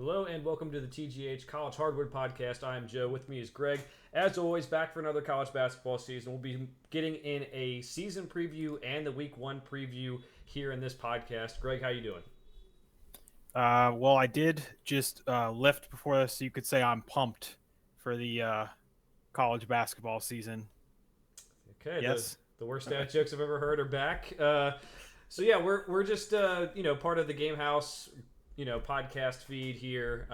Hello and welcome to the TGH College Hardwood Podcast. I am Joe. With me is Greg. As always, back for another college basketball season. We'll be getting in a season preview and the Week 1 preview here in this podcast. Greg, how you doing? Well, I did just lift before this, so you could say I'm pumped for the college basketball season. Okay, the Yes. the worst dad jokes I've ever heard are back. So yeah, we're just part of the Game House podcast feed here,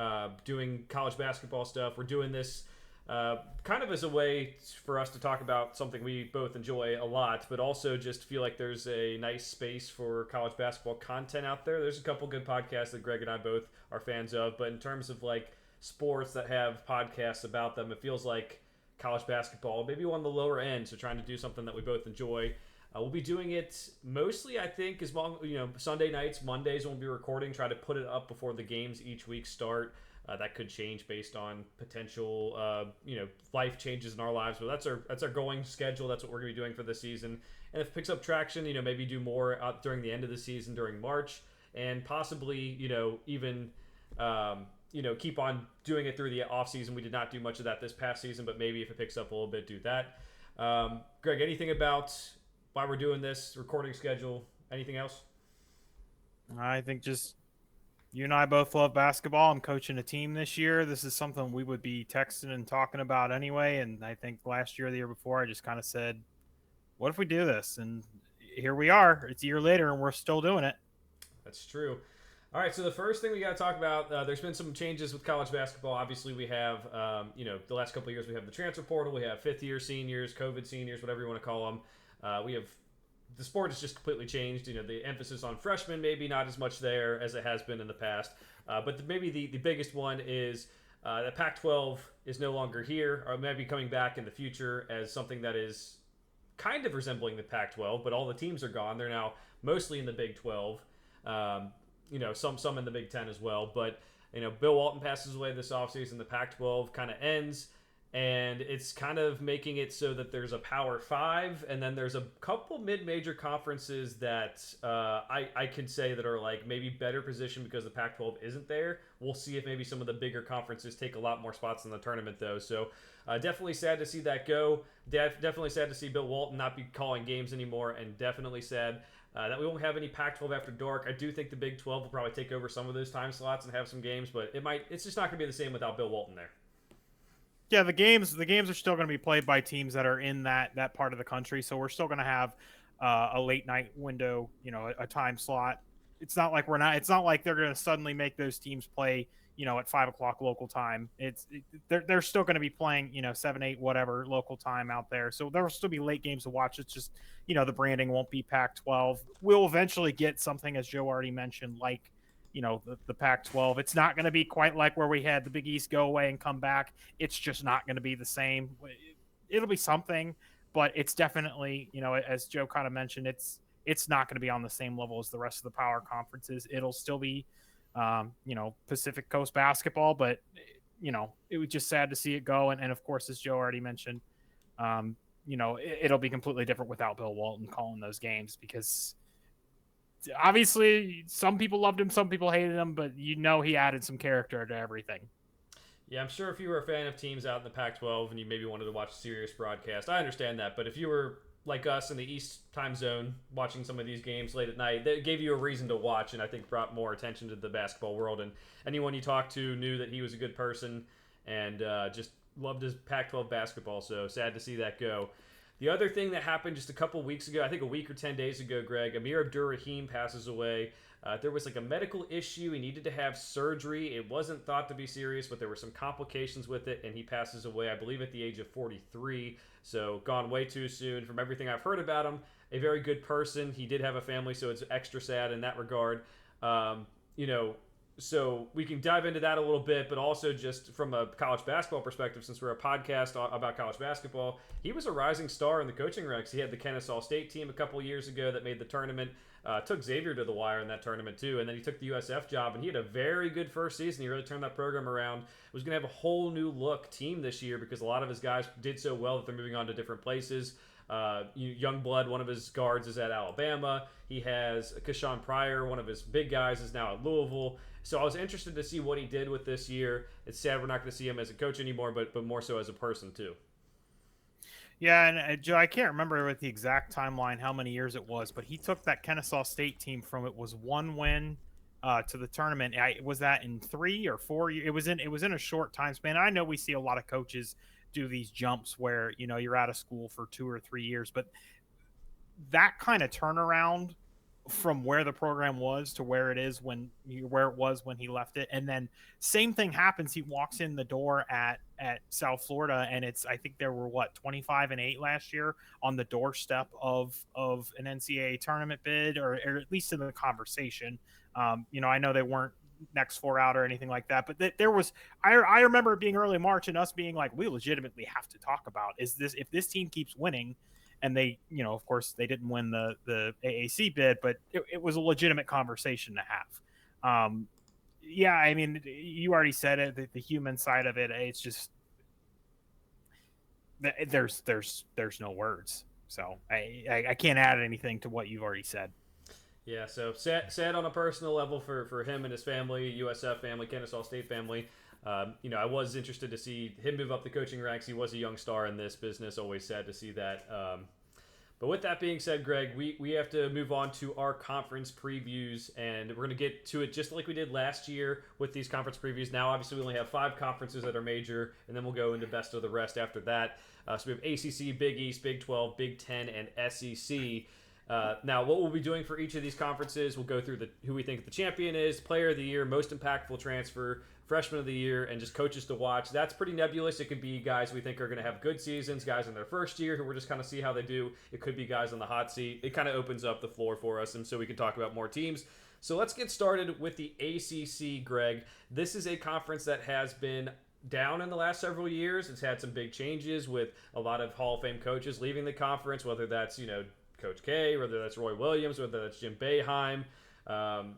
doing college basketball stuff. We're doing this kind of as a way for us to talk about something we both enjoy a lot, but also just feel like there's a nice space for college basketball content out there. There's a couple good podcasts that Greg and I both are fans of, but in terms of like sports that have podcasts about them, it feels like college basketball maybe on the lower end. So trying to do something that we both enjoy. We'll be doing it mostly, I think, as long Sunday nights, Mondays. We'll be recording. Try to put it up before the games each week start. That could change based on potential, life changes in our lives. But that's our going schedule. That's what we're gonna be doing for the season. And if it picks up traction, maybe do more during the end of the season during March, and possibly, even. Keep on doing it through the off season. We did not do much of that this past season, but maybe if it picks up a little bit, do that. Greg, anything about why we're doing this recording schedule? Anything else? I think just you and I both love basketball. I'm coaching a team this year. This is something we would be texting and talking about anyway. And I think last year, the year before, I just kind of said, what if we do this? And here we are. It's a year later, and we're still doing it. That's true. All right, so the first thing we got to talk about, there's been some changes with college basketball. Obviously, we have, the last couple of years, we have the transfer portal, we have fifth-year seniors, COVID seniors, whatever you want to call them. We have the sport has just completely changed. The emphasis on freshmen maybe not as much there as it has been in the past. But maybe the biggest one is that Pac-12 is no longer here, or maybe coming back in the future as something that is kind of resembling the Pac-12, but all the teams are gone. They're now mostly in the Big 12. Some in the Big Ten as well. But Bill Walton passes away this offseason. The Pac-12 kind of ends, and it's kind of making it so that there's a Power Five, and then there's a couple mid-major conferences that I could say that are like maybe better positioned because the Pac-12 isn't there. We'll see if maybe some of the bigger conferences take a lot more spots in the tournament, though. So definitely sad to see that go. Definitely sad to see Bill Walton not be calling games anymore, and definitely sad that we won't have any Pac-12 after dark. I do think the Big 12 will probably take over some of those time slots and have some games, but it's just not going to be the same without Bill Walton there. Yeah, the games are still going to be played by teams that are in that part of the country. So we're still going to have a late night window, a time slot. It's not like we're not. It's not like they're going to suddenly make those teams play, at 5 o'clock local time. They're still going to be playing, 7, 8, whatever local time out there. So there will still be late games to watch. It's just, the branding won't be Pac-12. We'll eventually get something, as Joe already mentioned, like the Pac-12. It's not going to be quite like where we had the Big East go away and come back. It's just not going to be the same. It'll be something, but it's definitely, as Joe kind of mentioned, it's not going to be on the same level as the rest of the power conferences. It'll still be, Pacific Coast basketball, but it was just sad to see it go. And of course, as Joe already mentioned, it'll be completely different without Bill Walton calling those games because obviously some people loved him, some people hated him, but he added some character to everything. Yeah, I'm sure if you were a fan of teams out in the Pac-12 and you maybe wanted to watch a serious broadcast, I understand that. But if you were like us in the East time zone watching some of these games late at night, that gave you a reason to watch and I think brought more attention to the basketball world. And anyone you talked to knew that he was a good person and just loved his Pac-12 basketball. So sad to see that go. The other thing that happened just a couple weeks ago, I think a week or 10 days ago, Greg, Amir Abdur-Rahim passes away. There was like a medical issue. He needed to have surgery. It wasn't thought to be serious, but there were some complications with it, and he passes away, I believe, at the age of 43. So gone way too soon. From everything I've heard about him, a very good person. He did have a family, so it's extra sad in that regard. Um, you know, so we can dive into that a little bit, but also just from a college basketball perspective, since we're a podcast about college basketball, he was a rising star in the coaching ranks. He had the Kennesaw State team a couple years ago that made the tournament. Took Xavier to the wire in that tournament too, and then he took the USF job, and he had a very good first season. He really turned that program around. Was going to have a whole new look team this year because a lot of his guys did so well that they're moving on to different places. Youngblood, one of his guards, is at Alabama. He has Kashawn Pryor, one of his big guys, is now at Louisville. So I was interested to see what he did with this year. It's sad we're not going to see him as a coach anymore, but more so as a person too. Yeah, and Joe, I can't remember with the exact timeline how many years it was, but he took that Kennesaw State team from it was one win to the tournament. Was that in 3 or 4 years? It was in a short time span. I know we see a lot of coaches do these jumps where you're out of school for 2 or 3 years, but that kind of turnaround from where the program was to where it was when he left it, and then same thing happens. He walks in the door at South Florida, and I think there were 25-8 last year on the doorstep of an NCAA tournament bid, or at least in the conversation. I know they weren't next four out or anything like that, but there was. I remember it being early March and us being like, we legitimately have to talk about if this team keeps winning. And they, of course, they didn't win the AAC bid, but it was a legitimate conversation to have. Yeah, I mean, you already said it. The human side of it, it's just there's no words. So I can't add anything to what you've already said. Yeah, so sad on a personal level for him and his family, USF family, Kennesaw State family. I was interested to see him move up the coaching ranks. He was a young star in this business. Always sad to see that. But with that being said, Greg, we have to move on to our conference previews, and we're going to get to it just like we did last year with these conference previews. Now, obviously, we only have 5 conferences that are major, and then we'll go into best of the rest after that. So we have ACC, Big East, Big 12, Big 10, and SEC. Now, what we'll be doing for each of these conferences, we'll go through who we think the champion is, player of the year, most impactful transfer, freshman of the year, and just coaches to watch. That's pretty nebulous. It could be guys we think are going to have good seasons, guys in their first year who we're just kind of see how they do. It could be guys on the hot seat. It kind of opens up the floor for us, and so we can talk about more teams. So let's get started with the ACC, Greg. This is a conference that has been down in the last several years. It's had some big changes with a lot of Hall of Fame coaches leaving the conference, whether that's, Coach K, whether that's Roy Williams, whether that's Jim Boeheim.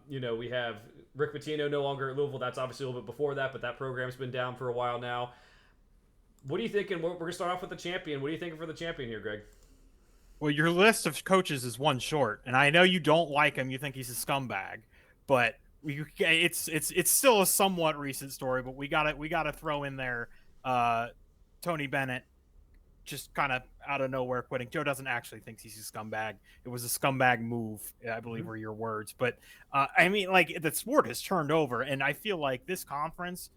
We have Rick Pitino no longer at Louisville. That's obviously a little bit before that, but that program's been down for a while now. What are you thinking? We're going to start off with the champion. What are you thinking for the champion here, Greg? Well, your list of coaches is one short, and I know you don't like him. You think he's a scumbag, but it's still a somewhat recent story. But we gotta throw in there Tony Bennett, just kind of out of nowhere quitting. Joe doesn't actually think he's a scumbag. It was a scumbag move, I believe were your words. But I mean, like, the sport has turned over, and I feel like this conference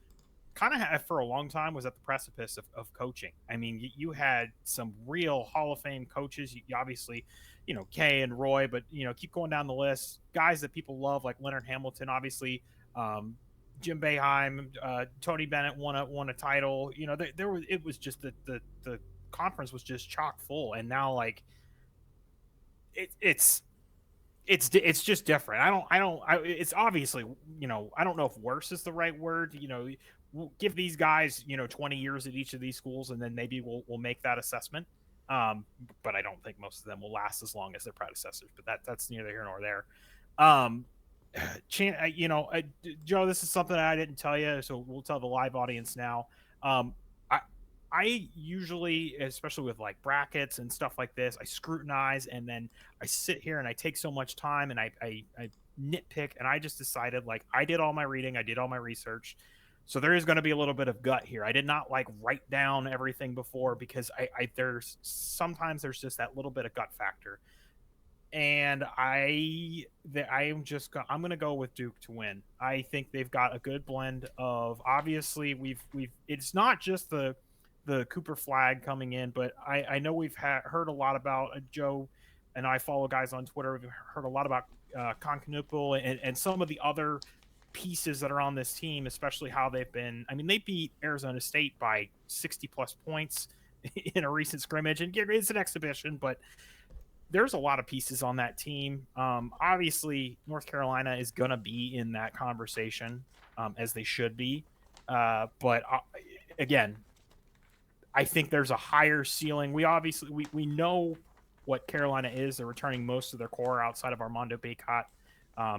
kind of for a long time was at the precipice of coaching. I mean, you had some real Hall of Fame coaches. You obviously, Kay and Roy, but keep going down the list. Guys that people love, like Leonard Hamilton, obviously. Jim Boeheim, Tony Bennett won a title. It was just the conference was just chock full, and now like it's just different. It's obviously, I don't know if worse is the right word. We'll give these guys 20 years at each of these schools, and then maybe we'll make that assessment. But I don't think most of them will last as long as their predecessors. But that's neither here nor there. Joe, this is something I didn't tell you, so we'll tell the live audience now. I usually, especially with like brackets and stuff like this, I scrutinize, and then I sit here and I take so much time, and I nitpick, and I just decided, like, I did all my reading, I did all my research, so there is going to be a little bit of gut here. I did not like write down everything before, because there's sometimes just that little bit of gut factor, and I'm going to go with Duke to win. I think they've got a good blend of, obviously it's not just the Cooper Flag coming in, but I know we've heard a lot about Joe, and I follow guys on Twitter. We've heard a lot about Concanupul and some of the other pieces that are on this team, especially how they've been. I mean, they beat Arizona State by 60 plus points in a recent scrimmage, and it's an exhibition, but there's a lot of pieces on that team. Obviously, North Carolina is going to be in that conversation, as they should be. But again, I think there's a higher ceiling. We know what Carolina is. They're returning most of their core outside of Armando Bacot.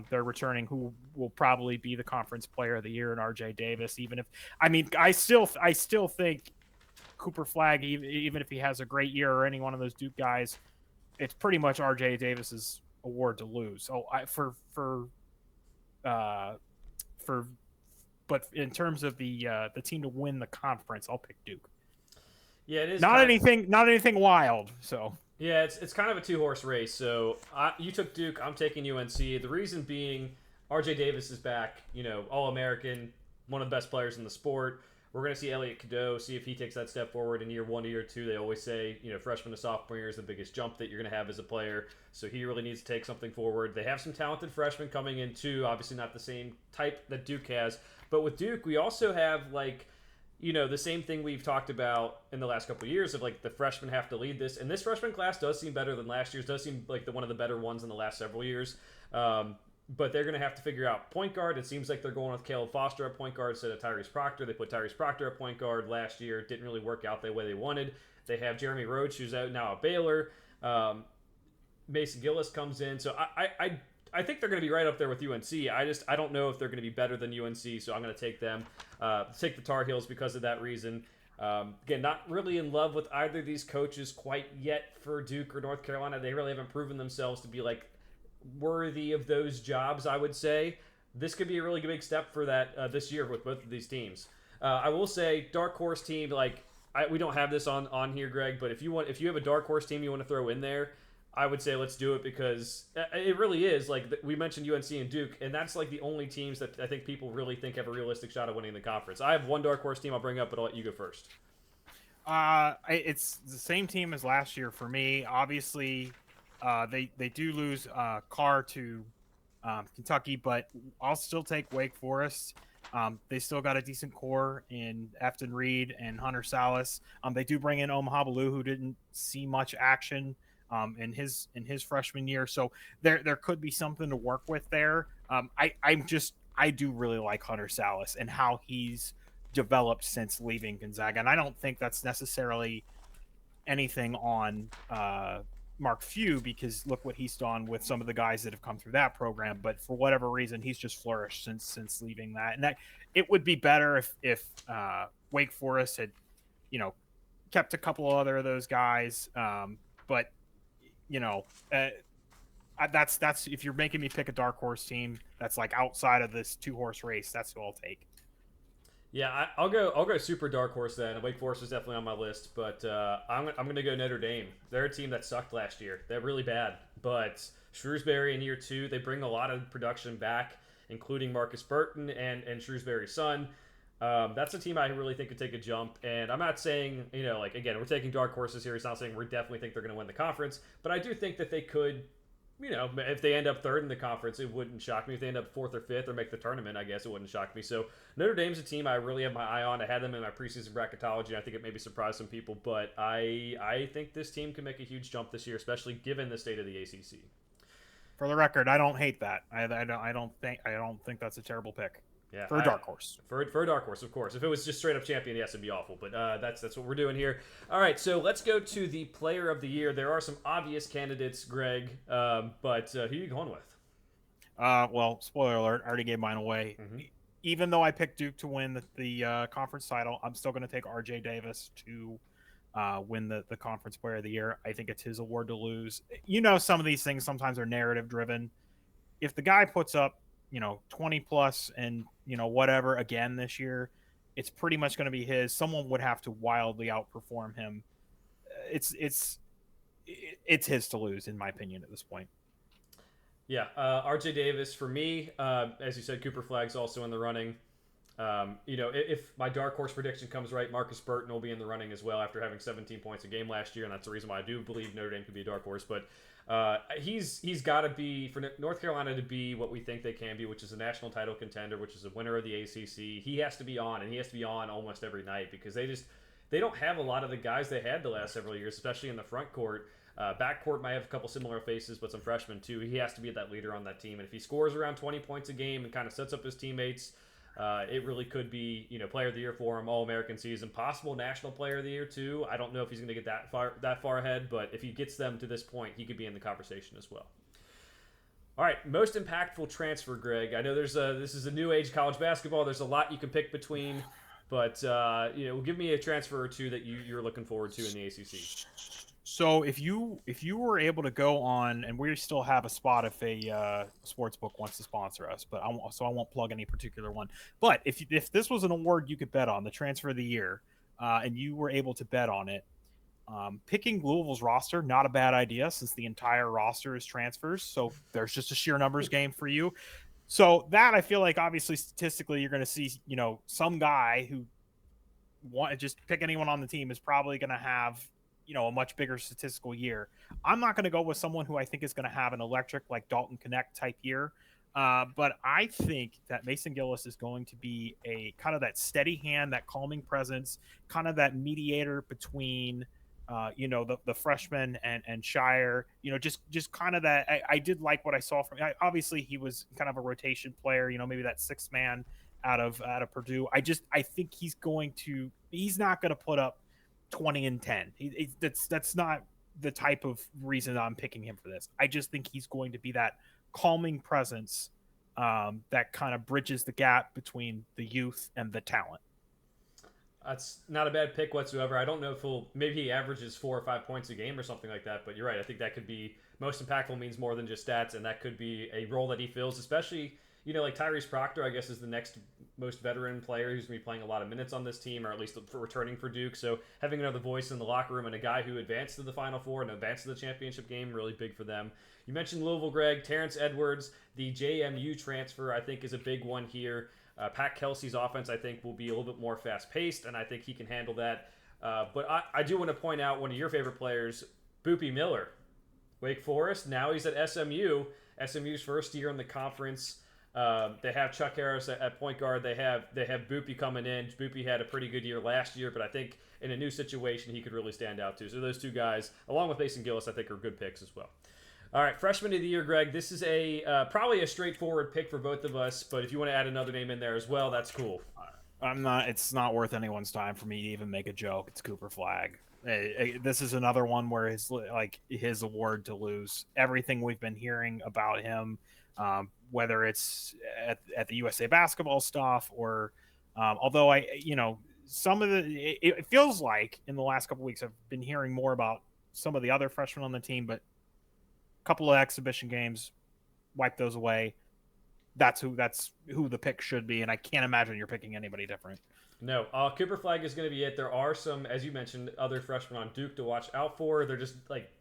They're returning who will probably be the conference player of the year in RJ Davis. I still think Cooper Flag, even if he has a great year, or any one of those Duke guys, it's pretty much RJ Davis's award to lose. So for but in terms of the team to win the conference, I'll pick Duke. Yeah, it is not anything wild. So yeah, it's kind of a 2-horse race. So you took Duke, I'm taking UNC. The reason being, RJ Davis is back. All-American, one of the best players in the sport. We're going to see Elliot Cadeau, see if he takes that step forward in year 1 to year 2. They always say, freshman to sophomore year is the biggest jump that you're going to have as a player. So he really needs to take something forward. They have some talented freshmen coming in too. Obviously not the same type that Duke has. But with Duke, we also have the same thing we've talked about in the last couple of years of the freshmen have to lead this. And this freshman class does seem better than last year's. Does seem like one of the better ones in the last several years. But they're going to have to figure out point guard. It seems like they're going with Caleb Foster at point guard instead of Tyrese Proctor. They put Tyrese Proctor at point guard last year. It didn't really work out the way they wanted. They have Jeremy Roach, who's out now at Baylor. Mason Gillis comes in. So I think they're going to be right up there with UNC. I don't know if they're going to be better than UNC, so I'm going to take them. Take the Tar Heels because of that reason. Again, not really in love with either of these coaches quite yet for Duke or North Carolina. They really haven't proven themselves to be worthy of those jobs, I would say. This could be a really big step for that this year with both of these teams. I will say, dark horse team, we don't have this on here, Greg, but if you have a dark horse team you want to throw in there, I would say let's do it because it really is. We mentioned UNC and Duke, and that's the only teams that I think people really think have a realistic shot of winning the conference. I have one dark horse team I'll bring up, but I'll let you go first. It's the same team as last year for me. Obviously, they do lose Carr to Kentucky, but I'll still take Wake Forest. They still got a decent core in Efton Reed and Hunter Salas. They do bring in Omaha Blue, who didn't see much action in his freshman year, so there could be something to work with there. I do really like Hunter Salas and how he's developed since leaving Gonzaga, and I don't think that's necessarily anything on Mark Few, because look what he's done with some of the guys that have come through that program. But for whatever reason, he's just flourished since leaving that. And that it would be better if Wake Forest had, kept a couple other of those guys. But that's if you're making me pick a dark horse team that's outside of this 2-horse race, that's who I'll take. Yeah, I'll go super dark horse then. Wake Forest is definitely on my list, but I'm going to go Notre Dame. They're a team that sucked last year. They're really bad, but Shrewsbury in year 2, they bring a lot of production back, including Marcus Burton and Shrewsbury's son. That's a team I really think could take a jump, and I'm not saying, again, we're taking dark horses here. It's not saying we definitely think they're going to win the conference, but I do think that they could. If they end up third in the conference, it wouldn't shock me. If they end up 4th or 5th or make the tournament, I guess it wouldn't shock me. So Notre Dame's a team I really have my eye on. I had them in my preseason bracketology. I think it maybe surprised some people, but I think this team can make a huge jump this year, especially given the state of the ACC. For the record, I don't hate that. I don't think that's a terrible pick. Yeah, for a dark horse. For a dark horse, of course. If it was just straight up champion, yes, it'd be awful. But that's what we're doing here. All right, so let's go to the player of the year. There are some obvious candidates, Greg, but who are you going with? Well, spoiler alert, I already gave mine away. Mm-hmm. Even though I picked Duke to win the conference title, I'm still going to take RJ Davis to win the conference player of the year. I think it's his award to lose. Some of these things sometimes are narrative driven. If the guy puts up 20 plus and whatever again this year, it's pretty much going to be his. Someone would have to wildly outperform him. It's his to lose, in my opinion, at this point. Yeah, RJ Davis for me. As you said, Cooper Flagg's also in the running. If my dark horse prediction comes right, Marcus Burton will be in the running as well after having 17 points a game last year, and that's the reason why I do believe Notre Dame could be a dark horse. But he's got to be, for North Carolina to be what we think they can be, which is a national title contender, which is a winner of the ACC. He has to be on, and he has to be on almost every night because they don't have a lot of the guys they had the last several years, especially in the front court. Backcourt might have a couple similar faces, but some freshmen too. He has to be that leader on that team, and if he scores around 20 points a game and kind of sets up his teammates, it really could be, player of the year for him, All-American season, possible national player of the year too. I don't know if he's going to get that far ahead, but if he gets them to this point, he could be in the conversation as well. All right, most impactful transfer, Greg. I know this is a new age college basketball. There's a lot you can pick between, but give me a transfer or two that you're looking forward to in the ACC. So if you were able to go on, and we still have a spot if a sports book wants to sponsor us, but I won't plug any particular one. But if this was an award you could bet on, the transfer of the year, and you were able to bet on it, picking Louisville's roster, not a bad idea since the entire roster is transfers. So there's just a sheer numbers game for you. So that I feel like obviously statistically you're going to see, some guy who want just pick anyone on the team is probably going to have, a much bigger statistical year. I'm not going to go with someone who I think is going to have an electric like Dalton Connect type year. But I think that Mason Gillis is going to be a kind of that steady hand, that calming presence, kind of that mediator between the freshman and Shire, just kind of that. I did like what I saw from. Obviously, he was kind of a rotation player, maybe that sixth man out of Purdue. I think he's not going to put up 20 and 10. That's not the type of reason I'm picking him for this. I just think he's going to be that calming presence that kind of bridges the gap between the youth and the talent. That's not a bad pick whatsoever. I don't know if maybe he averages 4 or 5 points a game or something like that, but you're right. I think that could be most impactful, means more than just stats, and that could be a role that he fills, especially, like Tyrese Proctor, I guess, is the next most veteran player who's going to be playing a lot of minutes on this team, or at least for returning for Duke. So having another voice in the locker room and a guy who advanced to the Final Four and advanced to the championship game, really big for them. You mentioned Louisville, Greg. Terrence Edwards, the JMU transfer, I think is a big one here. Pat Kelsey's offense, I think, will be a little bit more fast-paced, and I think he can handle that. But I do want to point out one of your favorite players, Boopy Miller. Wake Forest, now he's at SMU. SMU's first year in the conference. They have Chuck Harris at point guard. They have Boopy coming in. Boopy had a pretty good year last year, but I think in a new situation, he could really stand out too. So those two guys, along with Mason Gillis, I think are good picks as well. All right, freshman of the year, Greg. This is probably a straightforward pick for both of us, but if you want to add another name in there as well, that's cool. It's not worth anyone's time for me to even make a joke. It's Cooper Flagg. This is another one where his award to lose. Everything we've been hearing about him, whether it's at the USA basketball stuff or, although some of it feels like in the last couple of weeks I've been hearing more about some of the other freshmen on the team, but couple of exhibition games, wipe those away. That's who the pick should be, and I can't imagine you're picking anybody different. No, Cooper Flagg is going to be it. There are some, as you mentioned, other freshmen on Duke to watch out for. They're just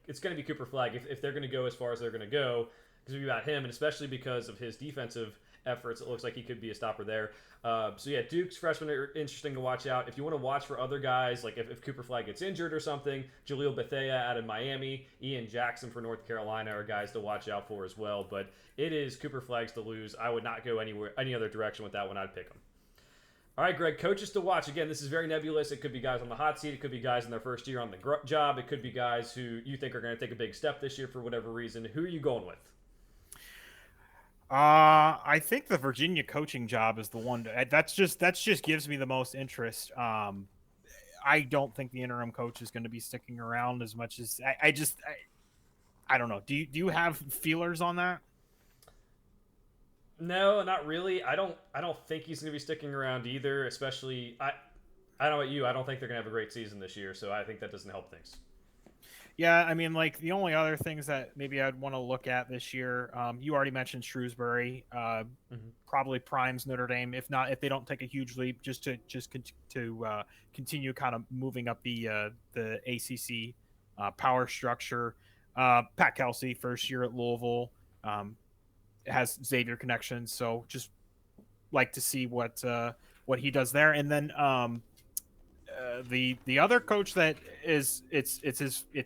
it's going to be Cooper Flagg if they're going to go as far as they're going to go. It's going to be about him, and especially because of his defensive efforts, it looks like he could be a stopper there. So yeah, Duke's freshmen are interesting to watch out. If you want to watch for other guys, like if Cooper Flagg gets injured or something, Jaleel Bethea out of Miami, Ian Jackson for North Carolina are guys to watch out for as well. But it is Cooper Flagg's to lose. I would not go any other direction with that one. I'd pick him. All right, Greg, coaches to watch. Again, this is very nebulous. It could be guys on the hot seat. It could be guys in their first year on the job. It could be guys who you think are going to take a big step this year for whatever reason. Who are you going with? I think the Virginia coaching job is the one that just gives me the most interest. I don't think the interim coach is going to be sticking around as much as I don't know. Do you have feelers on that? No, not really. I don't think he's going to be sticking around either. Especially, I don't know about you. I don't think they're going to have a great season this year, so I think that doesn't help things. Yeah, I mean, the only other things that maybe I'd want to look at this year, you already mentioned Shrewsbury, probably primes Notre Dame, if they don't take a huge leap, just to continue kind of moving up the ACC power structure. Pat Kelsey, first year at Louisville, has Xavier connections, so just like to see what he does there, and then. The other coach that it's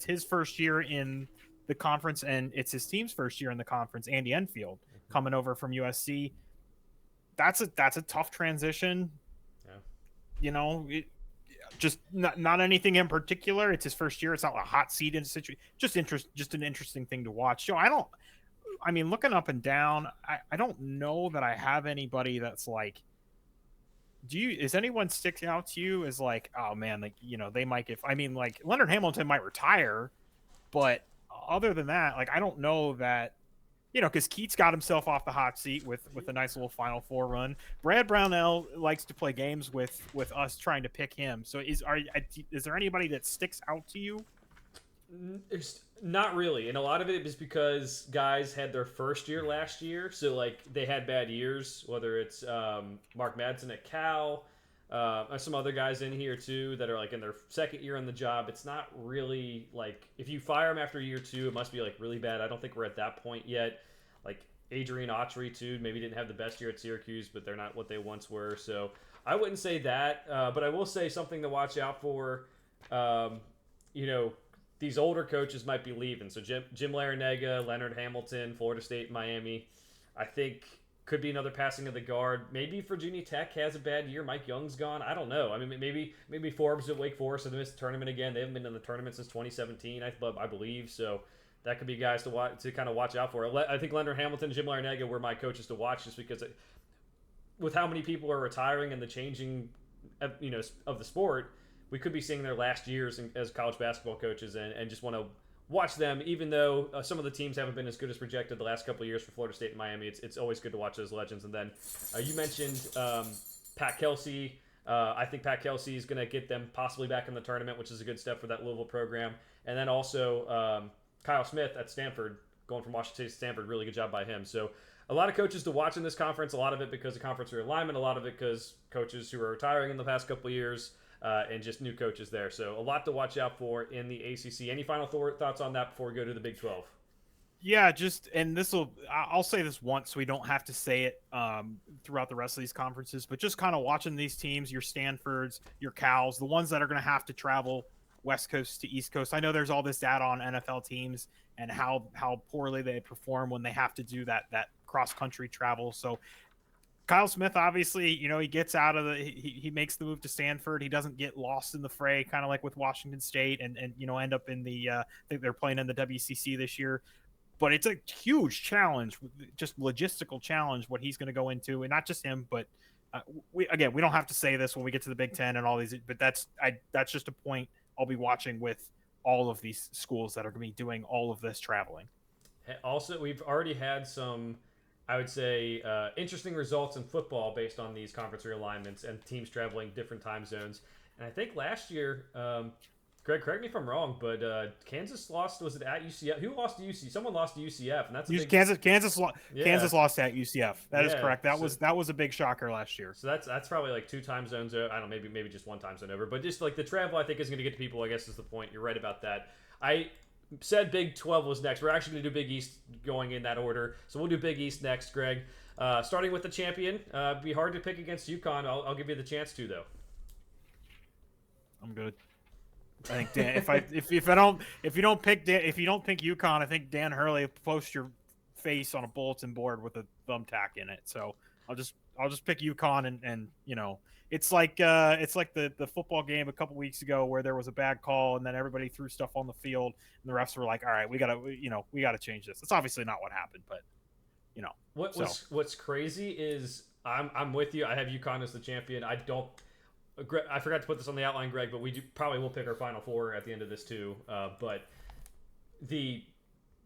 his first year in the conference, and it's his team's first year in the conference. Andy Enfield coming over from USC. That's a tough transition. Yeah. Just not anything in particular. It's his first year. It's not a hot seat in a situation. Just an interesting thing to watch. So looking up and down, I don't know that I have anybody that's like. Is anyone sticking out to you as like, oh man, they might get, Leonard Hamilton might retire, but other than that, I don't know that, because Keats got himself off the hot seat with a nice little Final Four run. Brad Brownell likes to play games with us trying to pick him. So is there anybody that sticks out to you? It's not really, and a lot of it is because guys had their first year last year, so like they had bad years. Whether it's Mark Madsen at Cal, some other guys in here too that are like in their second year on the job. It's not really like if you fire them after year two, it must be like really bad. I don't think we're at that point yet. Like Adrian Autry too, maybe didn't have the best year at Syracuse, but they're not what they once were. So I wouldn't say that, but I will say something to watch out for. Um, you know, these older coaches might be leaving. So Jim Larinaga, Leonard Hamilton, Florida State, Miami. I think could be another passing of the guard. Maybe Virginia Tech has a bad year. Mike Young's gone. I don't know. I mean, maybe Forbes at Wake Forest have missed the tournament again. They haven't been in the tournament since 2017, I believe. So that could be guys to kind of watch out for. I think Leonard Hamilton, Jim Larinaga were my coaches to watch just because with how many people are retiring and the changing, of the sport, we could be seeing their last years as college basketball coaches and just want to watch them, even though some of the teams haven't been as good as projected the last couple of years for Florida State and Miami. It's always good to watch those legends. And then you mentioned Pat Kelsey. I think Pat Kelsey is going to get them possibly back in the tournament, which is a good step for that Louisville program. And then also Kyle Smith at Stanford, going from Washington State to Stanford, really good job by him. So a lot of coaches to watch in this conference, a lot of it because of conference realignment, a lot of it because coaches who are retiring in the past couple of years, and just new coaches there. So a lot to watch out for in the ACC. Any final thoughts on that before we go to the Big 12? Yeah, and I'll say this once so we don't have to say it throughout the rest of these conferences, but just kind of watching these teams, your Stanfords, your Cals, the ones that are going to have to travel West Coast to East Coast. I know there's all this data on NFL teams and how poorly they perform when they have to do that cross-country travel. So Kyle Smith, obviously, he gets out of he makes the move to Stanford. He doesn't get lost in the fray, kind of like with Washington State, and end up in I think they're playing in the WCC this year. But it's a huge challenge, just logistical challenge, what he's going to go into, and not just him, but we don't have to say this when we get to the Big Ten and all these, but that's just a point I'll be watching with all of these schools that are going to be doing all of this traveling. Also, we've already had some, I would say, interesting results in football based on these conference realignments and teams traveling different time zones. And I think last year, Greg, correct me if I'm wrong, but Kansas lost. Was it at UCF? Who lost to UCF? Someone lost to UCF, and that's a big... Kansas lost at UCF. That is correct. That was a big shocker last year. So that's probably like two time zones. I don't know, maybe just one time zone over. But just like the travel, I think is going to get to people. I guess is the point. You're right about that. I said Big 12 was next. We're actually going to do Big East going in that order. So we'll do Big East next, Greg. Starting with the champion. Be hard to pick against UConn. I'll give you the chance to though. I'm good. I think Dan, if you don't pick UConn, I think Dan Hurley will post your face on a bulletin board with a thumbtack in it. So I'll just pick UConn and it's like the football game a couple weeks ago where there was a bad call and then everybody threw stuff on the field and the refs were like, all right, we gotta change this. That's obviously not what happened, but what's crazy is I'm with you. I have UConn as the champion. I forgot to put this on the outline, Greg, but probably will pick our Final Four at the end of this too. But the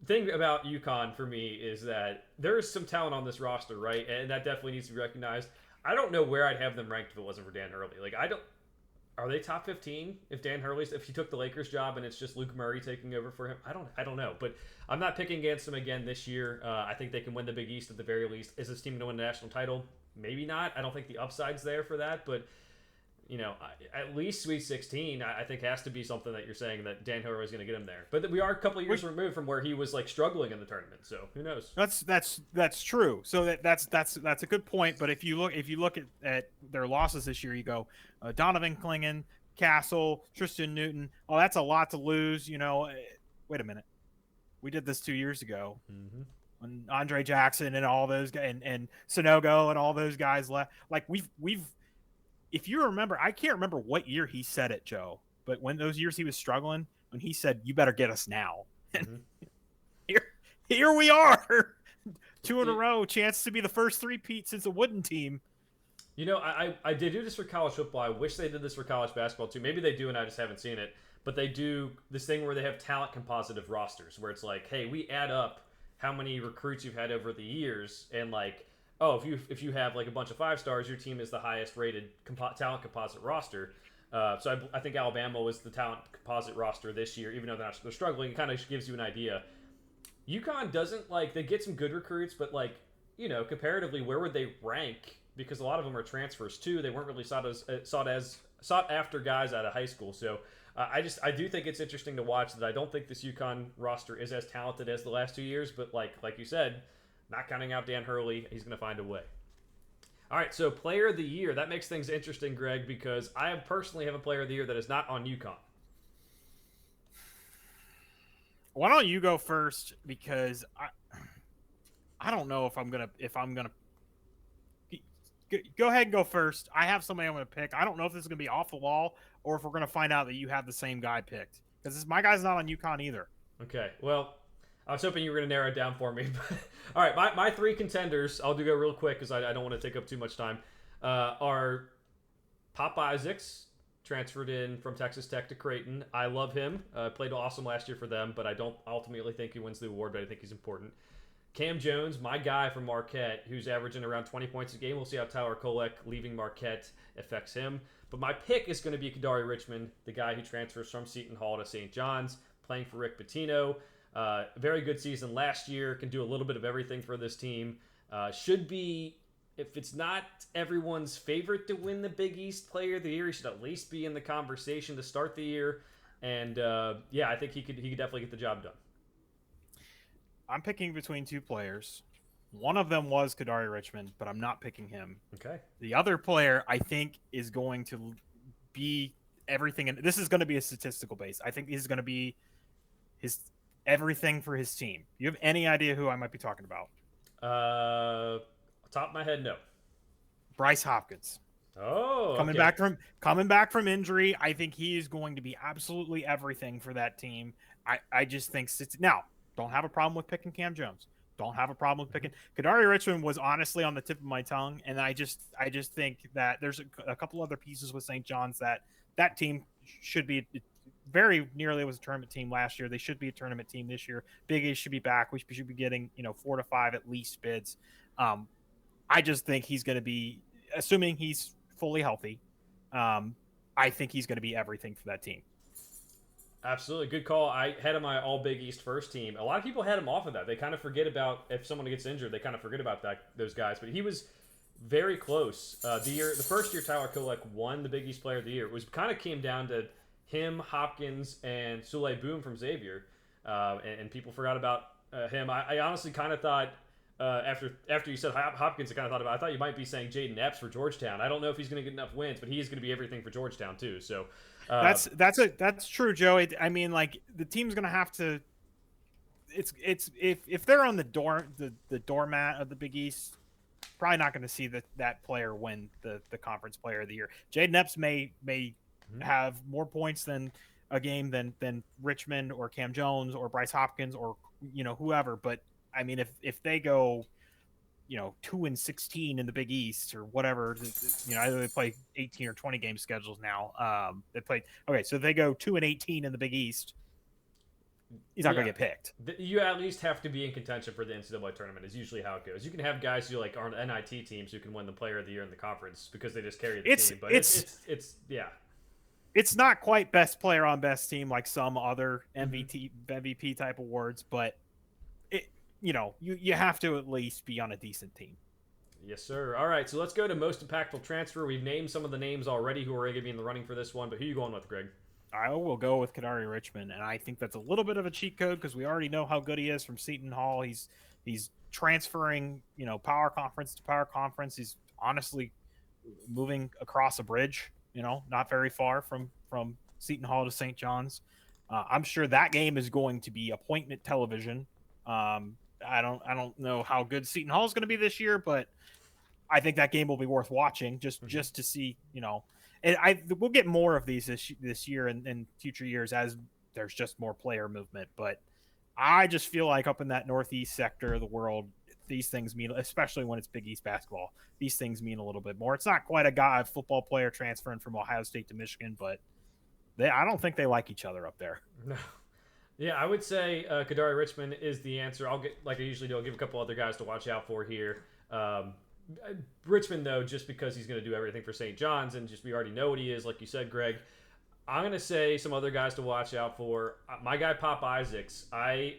thing about UConn for me is that there is some talent on this roster, right? And that definitely needs to be recognized. I don't know where I'd have them ranked if it wasn't for Dan Hurley. Like, are they top 15 if he took the Lakers job and it's just Luke Murray taking over for him? I don't know, but I'm not picking against them again this year. I think they can win the Big East at the very least. Is this team going to win the national title? Maybe not. I don't think the upside's there for that, but at least Sweet 16, I think has to be something that you're saying that Dan Hurley is going to get him there. But we are a couple of years removed from where he was like struggling in the tournament, so who knows? That's true. So that's a good point. But if you look at their losses this year, you go Donovan Clingan, Castle, Tristan Newton. Oh, that's a lot to lose. Wait a minute, we did this 2 years ago. Mm-hmm. When Andre Jackson and all those guys and Sonogo and all those guys left. Like we've. If you remember, I can't remember what year he said it, Joe, but when those years he was struggling, when he said, "You better get us now," mm-hmm. here we are, 2 in a row, chance to be the first three-peat since a Wooden team. I did do this for college football. I wish they did this for college basketball too. Maybe they do, and I just haven't seen it. But they do this thing where they have talent composite of rosters, where it's like, hey, we add up how many recruits you've had over the years, and like oh, if you have like a bunch of 5 stars, your team is the highest rated talent composite roster. So I think Alabama was the talent composite roster this year, even though they're struggling. It kind of gives you an idea. UConn doesn't like they get some good recruits, but like comparatively, where would they rank? Because a lot of them are transfers too. They weren't really sought after guys out of high school. So I do think it's interesting to watch. That I don't think this UConn roster is as talented as the last 2 years, but like you said, not counting out Dan Hurley, he's going to find a way. All right, so player of the year. That makes things interesting, Greg, because I personally have a player of the year that is not on UConn. Why don't you go first? Because I don't know if I'm gonna go ahead and go first. I have somebody I'm gonna pick. I don't know if this is gonna be off the wall or if we're gonna find out that you have the same guy picked, because my guy's not on UConn either. Okay, well, I was hoping you were going to narrow it down for me. All right, my 3 contenders, I'll go real quick because I don't want to take up too much time, are Pop Isaacs, transferred in from Texas Tech to Creighton. I love him. Played awesome last year for them, but I don't ultimately think he wins the award, but I think he's important. Cam Jones, my guy from Marquette, who's averaging around 20 points a game. We'll see how Tyler Kolek leaving Marquette affects him. But my pick is going to be Kadari Richmond, the guy who transfers from Seton Hall to St. John's, playing for Rick Pitino. Very good season last year. Can do a little bit of everything for this team. Should be, if it's not everyone's favorite to win the Big East Player of the Year, he should at least be in the conversation to start the year. And I think he could definitely get the job done. I'm picking between 2 players. One of them was Kadari Richmond, but I'm not picking him. Okay. The other player I think is going to be everything, and this is going to be a statistical base. I think this is going to be his everything for his team. You have any idea who I might be talking about? Top of my head, no. Bryce Hopkins. Oh, coming back from injury. I think he is going to be absolutely everything for that team. I just think now don't have a problem with picking Cam Jones. Don't have a problem with picking Kadari Richmond. Was honestly on the tip of my tongue, and I just think that there's a couple other pieces with St. John's that team should be very nearly was a tournament team last year. They should be a tournament team this year. Big East should be back. We should be getting 4 to 5 at least bids. I just think he's going to be, assuming he's fully healthy. I think he's going to be everything for that team. Absolutely. Good call. I had him on my all Big East first team. A lot of people had him off of that. They kind of forget about, if someone gets injured, they kind of forget about those guys. But he was very close. The first year Tyler Kolek won the Big East Player of the Year, it was kind of came down to him, Hopkins, and Sule Boom from Xavier. And people forgot about him. I honestly kind of thought, after you said Hopkins, I thought you might be saying Jaden Epps for Georgetown. I don't know if he's going to get enough wins, but he is going to be everything for Georgetown too. So that's true, Joe. I mean, like, the team's going to have to. It's if they're on the doormat of the Big East, probably not going to see that player win the conference player of the year. Jaden Epps may have more points than a game than Richmond or Cam Jones or Bryce Hopkins or whoever, but I mean, if they go 2-16 in the Big East or whatever, either they play 18 or 20 game schedules now. So if they go 2-18 in the Big East, he's not going to get picked. You at least have to be in contention for the NCAA tournament is usually how it goes. You can have guys who are on NIT teams who can win the Player of the Year in the conference because they just carry the team. But it's not quite best player on best team like some other MVP type awards, but you have to at least be on a decent team. Yes, sir. All right, so let's go to most impactful transfer. We've named some of the names already who are going to be in the running for this one, but who are you going with, Greg? I will go with Kadari Richmond, and I think that's a little bit of a cheat code because we already know how good he is from Seton Hall. He's transferring, power conference to power conference. He's honestly moving across a bridge, not very far from Seton Hall to St. John's. I'm sure that game is going to be appointment television. I don't know how good Seton Hall is going to be this year, but I think that game will be worth watching just to see, and we'll get more of these this year and future years as there's just more player movement. But I just feel like up in that Northeast sector of the world, these things mean, especially when it's Big East basketball, these things mean a little bit more. It's not quite a football player transferring from Ohio State to Michigan, but I don't think they like each other up there. No. Yeah, I would say Kadari Richmond is the answer. I'll get, like I usually do, I'll give a couple other guys to watch out for here. Richmond, though, just because he's going to do everything for St. John's, and just we already know what he is, like you said, Greg. I'm going to say some other guys to watch out for. My guy, Pop Isaacs. I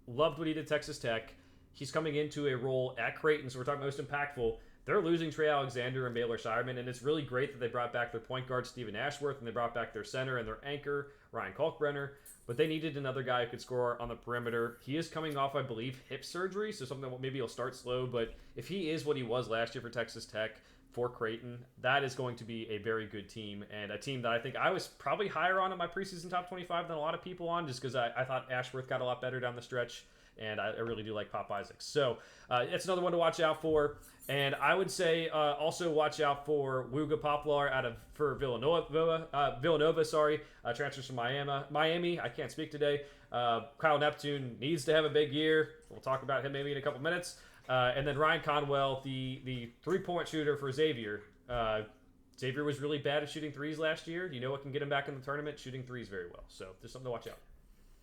loved what he did at Texas Tech. He's coming into a role at Creighton, so we're talking most impactful. They're losing Trey Alexander and Baylor Shireman, and it's really great that they brought back their point guard, Stephen Ashworth, and they brought back their center and their anchor, Ryan Kalkbrenner. But they needed another guy who could score on the perimeter. He is coming off, I believe, hip surgery, so something that maybe he'll start slow. But if he is what he was last year for Texas Tech, for Creighton, that is going to be a very good team, and a team that I think I was probably higher on in my preseason top 25 than a lot of people on, just because I thought Ashworth got a lot better down the stretch, and I really do like Pop Isaacs. So it's another one to watch out for. And I would say also watch out for Wooga Poplar for Villanova, transfers from Miami. I can't speak today. Kyle Neptune needs to have a big year. We'll talk about him maybe in a couple minutes. And then Ryan Conwell, the three-point shooter for Xavier. Xavier was really bad at shooting threes last year. You know what can get him back in the tournament? Shooting threes very well. So there's something to watch out.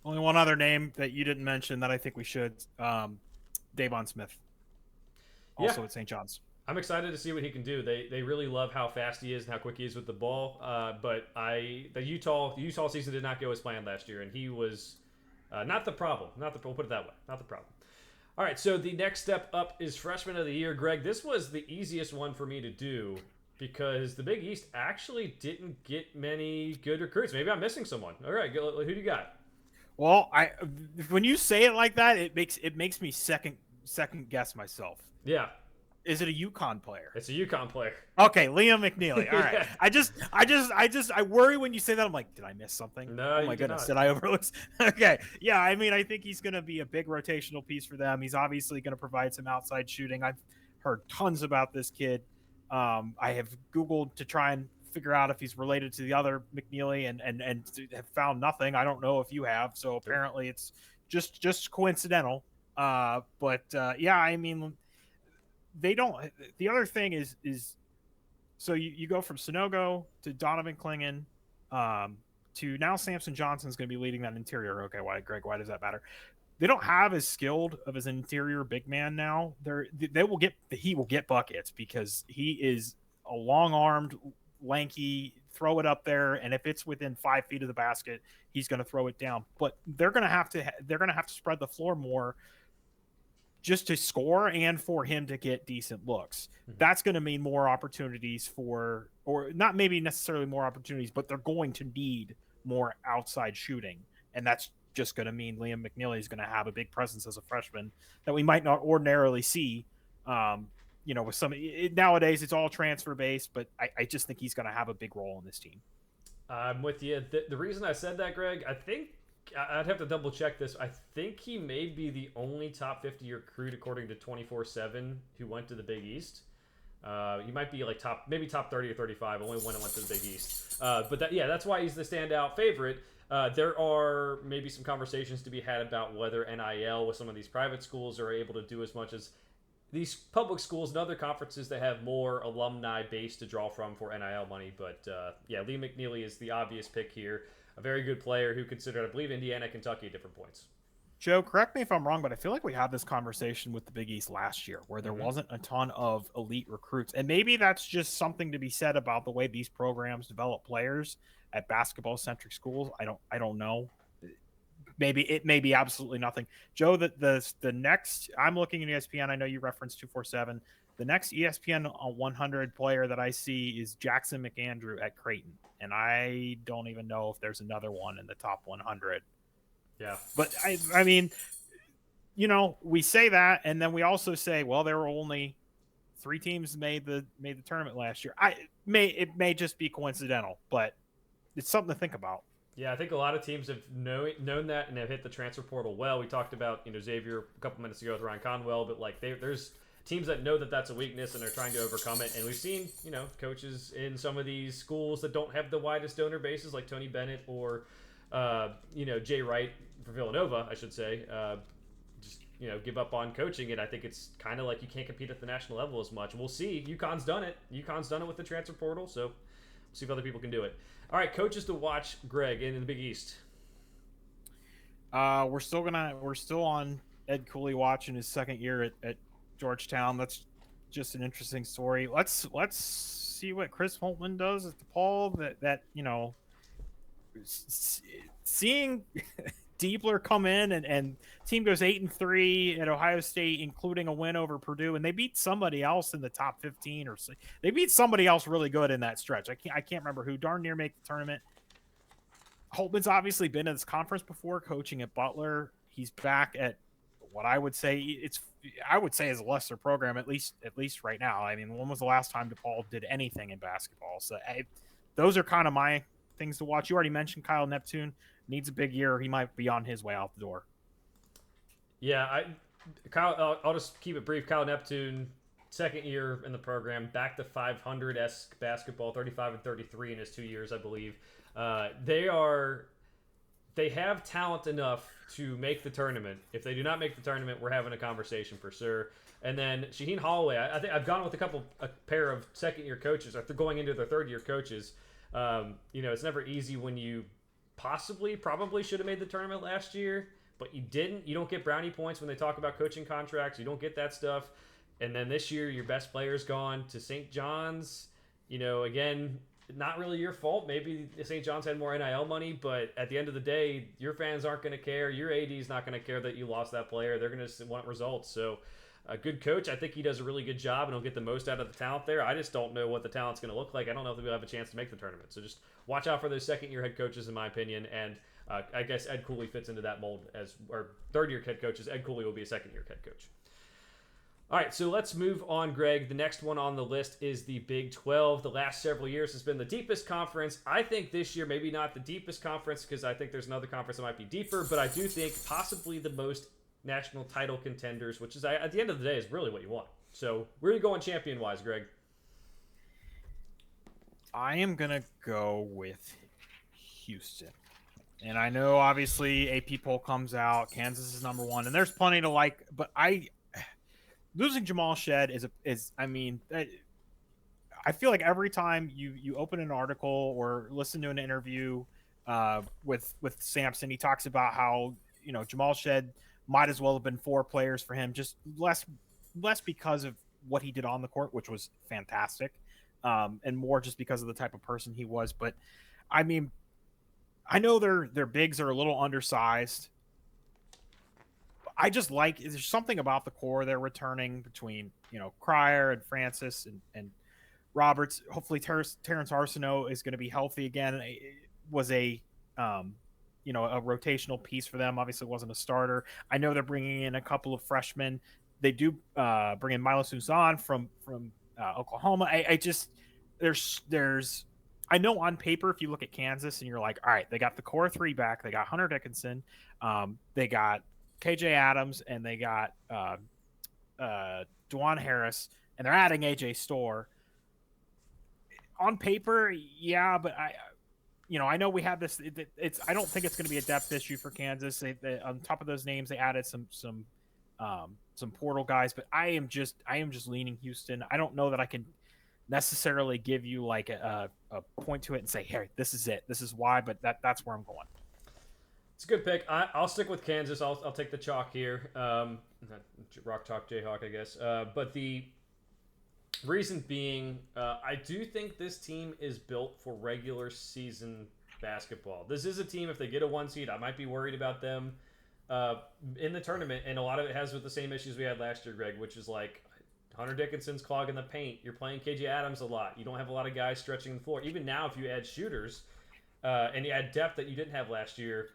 Only one other name that you didn't mention that I think we should. Davon Smith. Also at St. John's. I'm excited to see what he can do. They really love how fast he is and how quick he is with the ball. But the Utah season did not go as planned last year, and he was not the problem. We'll put it that way. Not the problem. All right, so the next step up is Freshman of the Year. Greg, this was the easiest one for me to do because the Big East actually didn't get many good recruits. Maybe I'm missing someone. All right, who do you got? Well, when you say it like that, it makes me second guess myself. Yeah. Is it a UConn player? It's a UConn player. Okay, Liam McNeely. All right. I worry when you say that. I'm like, did I miss something? No, oh my goodness, did I overlook? Okay, yeah. I mean, I think he's going to be a big rotational piece for them. He's obviously going to provide some outside shooting. I've heard tons about this kid. I have Googled to try and figure out if he's related to the other McNeely, and have found nothing. I don't know if you have. So apparently, it's just coincidental. Yeah, I mean. They don't. The other thing is so you go from Sonogo to Donovan Clingan to now Samson Johnson's going to be leading that interior. Okay, why does that matter? They don't have as skilled of as an interior big man now. He will get buckets because he is a long-armed, lanky, throw it up there, and if it's within 5 feet of the basket, he's going to throw it down. But they're going to have to spread the floor more just to score and for him to get decent looks. Mm-hmm. That's going to mean more opportunities or not maybe necessarily more opportunities, but they're going to need more outside shooting. And that's just going to mean Liam McNeely is going to have a big presence as a freshman that we might not ordinarily see. With nowadays it's all transfer based, but I just think he's going to have a big role in this team. I'm with you. The reason I said that, Greg, I think I'd have to double check this. I think he may be the only top 50 recruit according to 24/7 who went to the Big East. He might be like top 30 or 35. Only one went to the Big East. That's why he's the standout favorite. There are maybe some conversations to be had about whether NIL with some of these private schools are able to do as much as these public schools and other conferences that have more alumni base to draw from for NIL money. But Lee McNeely is the obvious pick here. A very good player who considered, I believe, Indiana, Kentucky at different points. Joe, correct me if I'm wrong, but I feel like we had this conversation with the Big East last year where there wasn't a ton of elite recruits. And maybe that's just something to be said about the way these programs develop players at basketball-centric schools. I don't know. Maybe it may be absolutely nothing. Joe, the next – I'm looking at ESPN. I know you referenced 247. The next ESPN 100 player that I see is Jackson McAndrew at Creighton. And I don't even know if there's another one in the top 100. Yeah. But I mean, we say that, and then we also say, well, there were only 3 teams made the tournament last year. It may just be coincidental, but it's something to think about. Yeah, I think a lot of teams have known that and have hit the transfer portal well. We talked about Xavier a couple minutes ago with Ryan Conwell, but there's teams that know that that's a weakness and are trying to overcome it. And we've seen, coaches in some of these schools that don't have the widest donor bases, like Tony Bennett or, Jay Wright for Villanova, I should say, give up on coaching. And I think it's kind of like you can't compete at the national level as much. We'll see. UConn's done it. UConn's done it with the transfer portal. So we'll see if other people can do it. All right, coaches to watch, Greg, in the Big East. We're still on Ed Cooley watch in his second year at Georgetown. That's just an interesting story. Let's see what Chris Holtmann does at DePaul. Seeing Diebler come in and team goes 8-3 at Ohio State, including a win over Purdue, and they beat somebody else in the top 15 or they beat somebody else really good in that stretch. I can't remember who. Darn near make the tournament. Holtmann's obviously been in this conference before, coaching at Butler. He's back at what I would say is a lesser program, at least right now. I mean, when was the last time DePaul did anything in basketball? So those are kind of my things to watch. You already mentioned Kyle Neptune needs a big year. He might be on his way out the door. Yeah, Kyle. I'll just keep it brief. Kyle Neptune, second year in the program, back to 500-esque basketball, 35 and 33 in his 2 years, I believe. They have talent enough to make the tournament. If they do not make the tournament, we're having a conversation for sure. And then Shaheen Holloway, I think I've gone with a pair of second-year coaches, or going into their third-year coaches. It's never easy when you probably should have made the tournament last year, but you didn't. You don't get brownie points when they talk about coaching contracts. You don't get that stuff. And then this year, your best player's gone to St. John's. Again, not really your fault. Maybe St. John's had more NIL money, but at the end of the day, your fans aren't going to care. Your AD is not going to care that you lost that player. They're going to want results. So a good coach, I think he does a really good job and he'll get the most out of the talent there. I just don't know what the talent's going to look like. I don't know if they'll have a chance to make the tournament. So just watch out for those second-year head coaches, in my opinion. And I guess Ed Cooley fits into that mold or third-year head coaches. Ed Cooley will be a second-year head coach. All right, so let's move on, Greg. The next one on the list is the Big 12. The last several years has been the deepest conference. I think this year maybe not the deepest conference because I think there's another conference that might be deeper, but I do think possibly the most national title contenders, which is at the end of the day is really what you want. So where are you going champion-wise, Greg? I am going to go with Houston. And I know obviously AP poll comes out, Kansas is number one, and there's plenty to like, but losing Jamal Shead I feel like every time you open an article or listen to an interview with Sampson, he talks about how Jamal Shead might as well have been 4 players for him, just less because of what he did on the court, which was fantastic, and more just because of the type of person he was. But I mean, I know their bigs are a little undersized. I just there's something about the core they're returning between, Cryer and Francis and Roberts. Hopefully Terrence Arsenault is going to be healthy again. It was a rotational piece for them. Obviously wasn't a starter. I know they're bringing in a couple of freshmen. They do bring in Milo Suzan from Oklahoma. I know on paper, if you look at Kansas and you're like, all right, they got the core 3 back. They got Hunter Dickinson. They got KJ Adams, and they got DeJuan Harris, and they're adding AJ Storr. On paper, yeah, but I know we have this. I don't think it's going to be a depth issue for Kansas. They, on top of those names, they added some portal guys, but I am just leaning Houston. I don't know that I can necessarily give you like a point to it and say, hey, this is it, this is why, but that's where I'm going. It's a good pick. I'll stick with Kansas. I'll take the chalk here. Rock Chalk Jayhawk, I guess. But the reason being, I do think this team is built for regular season basketball. This is a team, if they get a 1 seed, I might be worried about them in the tournament. And a lot of it has with the same issues we had last year, Greg, which is like Hunter Dickinson's clogging the paint. You're playing KJ Adams a lot. You don't have a lot of guys stretching the floor. Even now, if you add shooters and you add depth that you didn't have last year,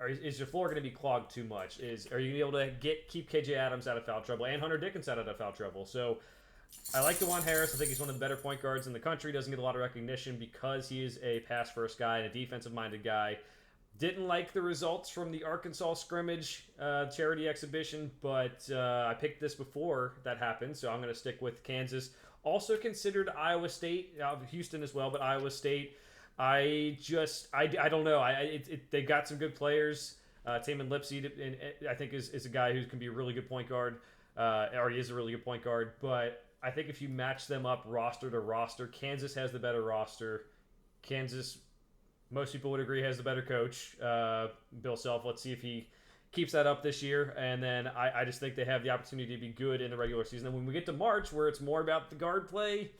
is your floor going to be clogged too much? Are you going to be able to keep KJ Adams out of foul trouble and Hunter Dickinson out of foul trouble? So I like DeJuan Harris. I think he's one of the better point guards in the country. Doesn't get a lot of recognition because he is a pass-first guy and a defensive-minded guy. Didn't like the results from the Arkansas scrimmage charity exhibition, but I picked this before that happened, so I'm going to stick with Kansas. Also considered Iowa State, Houston as well, but Iowa State. I don't know. They got some good players. Taman Lipsy, I think, is a guy who can be a really good point guard. Already is a really good point guard. But I think if you match them up roster to roster, Kansas has the better roster. Kansas, most people would agree, has the better coach, Bill Self. Let's see if he keeps that up this year, and then I just think they have the opportunity to be good in the regular season. And when we get to March, where it's more about the guard play,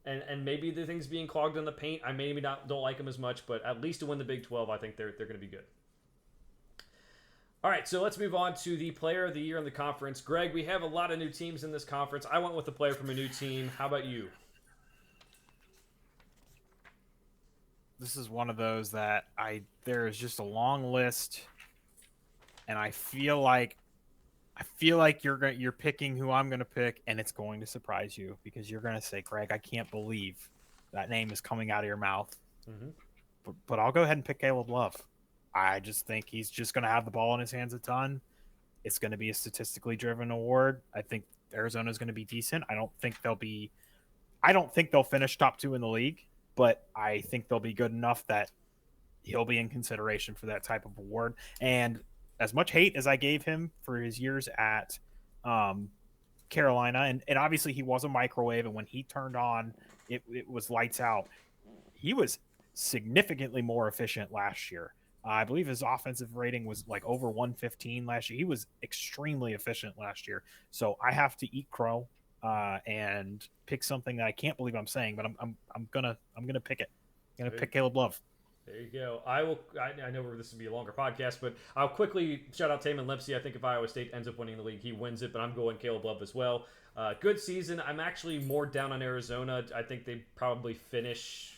and maybe the things being clogged in the paint, I maybe don't like them as much, but at least to win the Big 12, I think they're going to be good. All right, so let's move on to the player of the year in the conference. Greg, we have a lot of new teams in this conference. I went with a player from a new team. How about you? This is one of those that there is just a long list, and I feel like you're picking who I'm going to pick, and it's going to surprise you because you're going to say, Greg, I can't believe that name is coming out of your mouth. Mm-hmm. But I'll go ahead and pick Caleb Love. I just think he's just going to have the ball in his hands a ton. It's going to be a statistically driven award. I think Arizona is going to be decent. I don't think they'll finish top 2 in the league, but I think they'll be good enough that he'll be in consideration for that type of award. And as much hate as I gave him for his years at Carolina, and obviously he was a microwave, and when he turned on, it was lights out. He was significantly more efficient last year. I believe his offensive rating was like over 115 last year. He was extremely efficient last year. So I have to eat crow and pick something that I can't believe I'm saying, but I'm gonna pick it. I'm gonna pick Caleb Love. There you go. I know this will be a longer podcast, but I'll quickly shout out Tamin Lipsey. I think if Iowa State ends up winning the league, he wins it, but I'm going Caleb Love as well. Good season. I'm actually more down on Arizona. I think they probably finish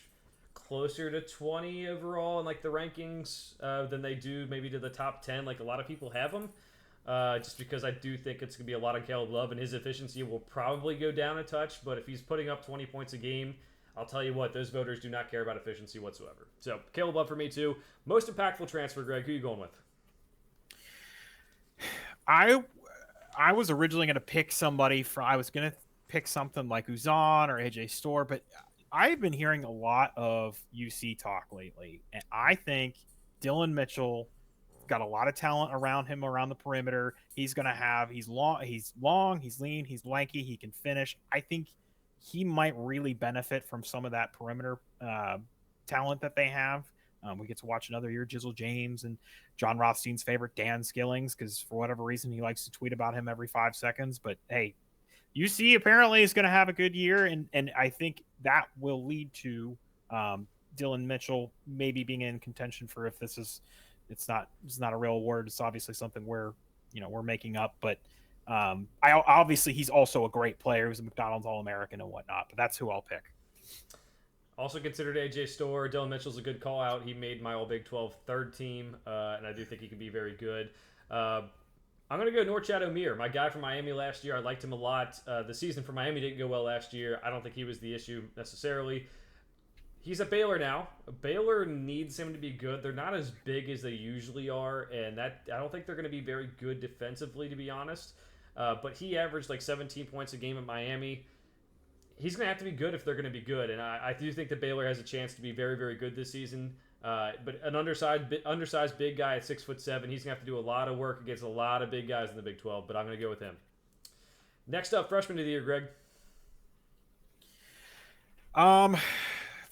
closer to 20 overall in like the rankings than they do maybe to the top 10. Like a lot of people have them. Just because I do think it's going to be a lot of Caleb Love, and his efficiency will probably go down a touch, but if he's putting up 20 points a game, I'll tell you what, those voters do not care about efficiency whatsoever. So, Caleb Love for me too. Most impactful transfer, Greg, who are you going with? I was originally going to pick somebody I was going to pick something like Uzan or AJ Storr, but I've been hearing a lot of UC talk lately, and I think Dylan Mitchell got a lot of talent around him around the perimeter. He's long, he's lean, he's lanky, he can finish. I think he might really benefit from some of that perimeter talent that they have. We get to watch another year Jizzle James and John Rothstein's favorite Dan Skillings, because for whatever reason he likes to tweet about him every 5 seconds. But hey, UC apparently is going to have a good year, and I think that will lead to Dylan Mitchell maybe being in contention for if this is it's not a real award. It's obviously something we're making up, but obviously he's also a great player. He was a McDonald's All-American and whatnot, but that's who I'll pick. Also considered AJ Storr. Dylan Mitchell's a good call out. He made my All Big 12 third team, and I do think he can be very good. I'm going to go Norchad Omier, my guy from Miami last year. I liked him a lot. The season for Miami didn't go well last year. I don't think he was the issue necessarily. He's at Baylor now. Baylor needs him to be good. They're not as big as they usually are, and I don't think they're going to be very good defensively, to be honest. But he averaged like 17 points a game at Miami. He's going to have to be good if they're going to be good, and I do think that Baylor has a chance to be very, very good this season. But an undersized big guy at 6'7", he's going to have to do a lot of work against a lot of big guys in the Big 12, but I'm going to go with him. Next up, freshman of the year, Greg.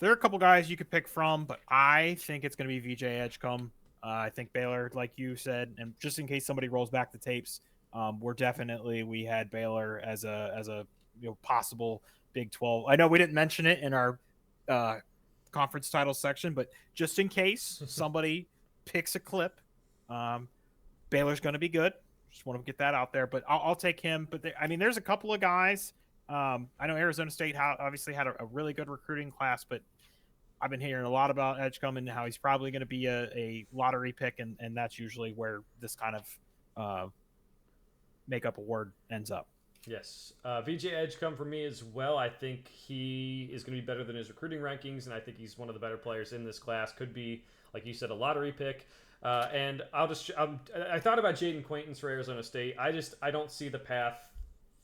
There are a couple guys you could pick from, but I think it's going to be VJ Edgecombe. I think Baylor, like you said, and just in case somebody rolls back the tapes, we had Baylor as a possible Big 12. I know we didn't mention it in our conference title section, but just in case somebody picks a clip, Baylor's going to be good. Just want to get that out there, but I'll take him. But there's a couple of guys. I know Arizona State obviously had a really good recruiting class, but I've been hearing a lot about Edgecombe and how he's probably going to be a lottery pick, and that's usually where this kind of makeup award ends up. Yes. VJ Edgecombe for me as well. I think he is going to be better than his recruiting rankings, and I think he's one of the better players in this class. Could be, like you said, a lottery pick. And I thought about Jaden Quaintance for Arizona State. I don't see the path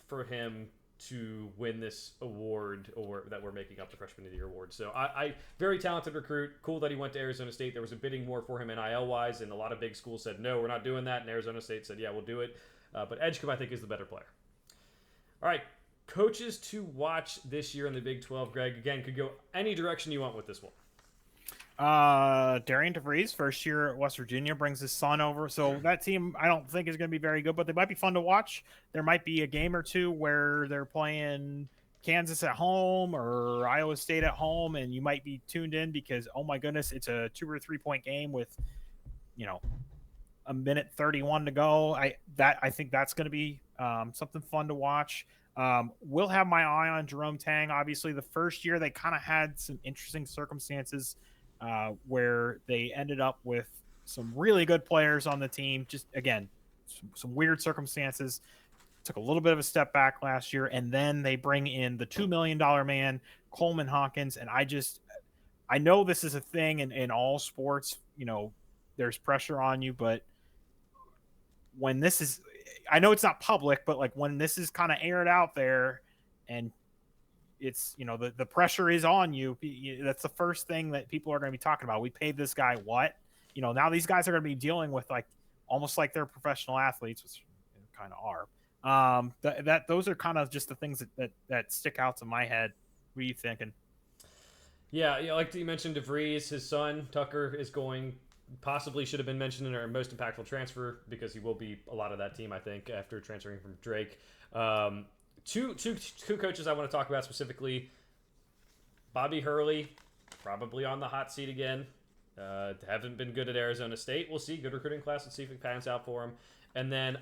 for him to win this award that we're making up the Freshman of the Year award. So I very talented recruit. Cool that he went to Arizona State. There was a bidding war for him NIL-wise, and a lot of big schools said, no, we're not doing that. And Arizona State said, yeah, we'll do it. But Edgecombe, I think, is the better player. All right, coaches to watch this year in the Big 12, Greg. Again, could go any direction you want with this one. Darian DeVries, first year at West Virginia, brings his son over. So that team, I don't think is going to be very good, but they might be fun to watch. There might be a game or two where they're playing Kansas at home or Iowa State at home, and you might be tuned in because, oh my goodness, it's a 2 or 3 point game with, you know, a minute 31 to go. I think that's going to be something fun to watch. We'll have my eye on Jerome Tang. Obviously, the first year they kind of had some interesting circumstances where they ended up with some really good players on the team. Just again, some weird circumstances. Took a little bit of a step back last year, and then they bring in the $2 million man, Coleman Hawkins, and I know this is a thing in all sports. You know, there's pressure on you, but when this is, I know it's not public, but like when this is kind of aired out there and it's, you know, the pressure is on you, that's the first thing that people are going to be talking about. We paid this guy what? You know, now these guys are going to be dealing with like almost like they're professional athletes, which kind of are. That those are kind of just the things that stick out to my head. What are you thinking? Yeah, like you mentioned, DeVries, his son Tucker is going. Possibly should have been mentioned in our most impactful transfer because he will be a lot of that team, I think, after transferring from Drake. Two coaches I want to talk about specifically. Bobby Hurley, probably on the hot seat again. Haven't been good at Arizona State. We'll see. Good recruiting class. Let's see if it pans out for him. And then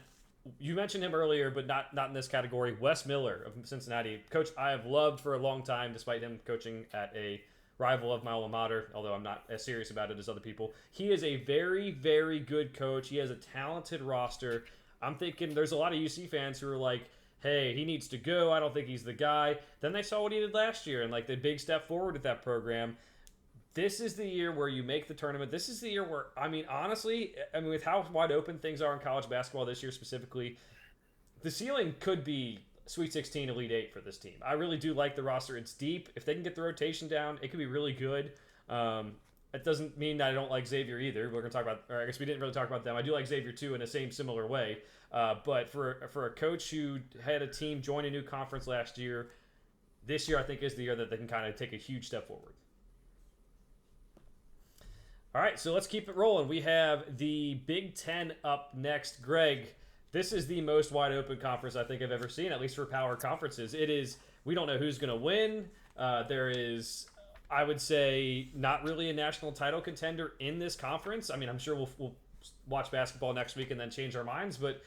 you mentioned him earlier, but not in this category. Wes Miller of Cincinnati, coach I have loved for a long time, despite him coaching at a rival of my alma mater, although I'm not as serious about it as other people. He is a very, very good coach. He has a talented roster. I'm thinking there's a lot of UC fans who are like, hey, he needs to go. I don't think he's the guy. Then they saw what he did last year and like the big step forward with that program. This is the year where you make the tournament. This is the year where, I mean, honestly, with how wide open things are in college basketball this year specifically, the ceiling could be Sweet 16, Elite 8 for this team. I really do like the roster. It's deep. If they can get the rotation down, it could be really good. It doesn't mean that I don't like Xavier either. We're going to talk about, or I guess we didn't really talk about them. I do like Xavier too in the same similar way. But for a coach who had a team join a new conference last year, this year I think is the year that they can kind of take a huge step forward. All right, so let's keep it rolling. We have the Big Ten up next. Greg, this is the most wide open conference I think I've ever seen, at least for power conferences. It is, we don't know who's going to win. There is, I would say, not really a national title contender in this conference. I mean, I'm sure we'll watch basketball next week and then change our minds, but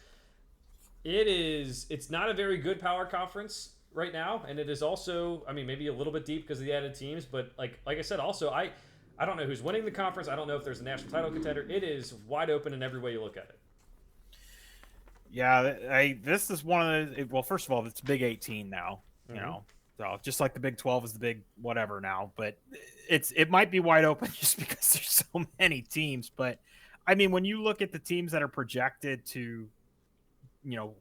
it's not a very good power conference right now, and it is also, I mean, maybe a little bit deep because of the added teams, but like I said, also, I don't know who's winning the conference. I don't know if there's a national title contender. It is wide open in every way you look at it. Yeah, this is one of the, well, first of all, it's Big 18 now, you know, so just like the Big 12 is the big whatever now, but it might be wide open just because there's so many teams. But I mean, when you look at the teams that are projected to, you know,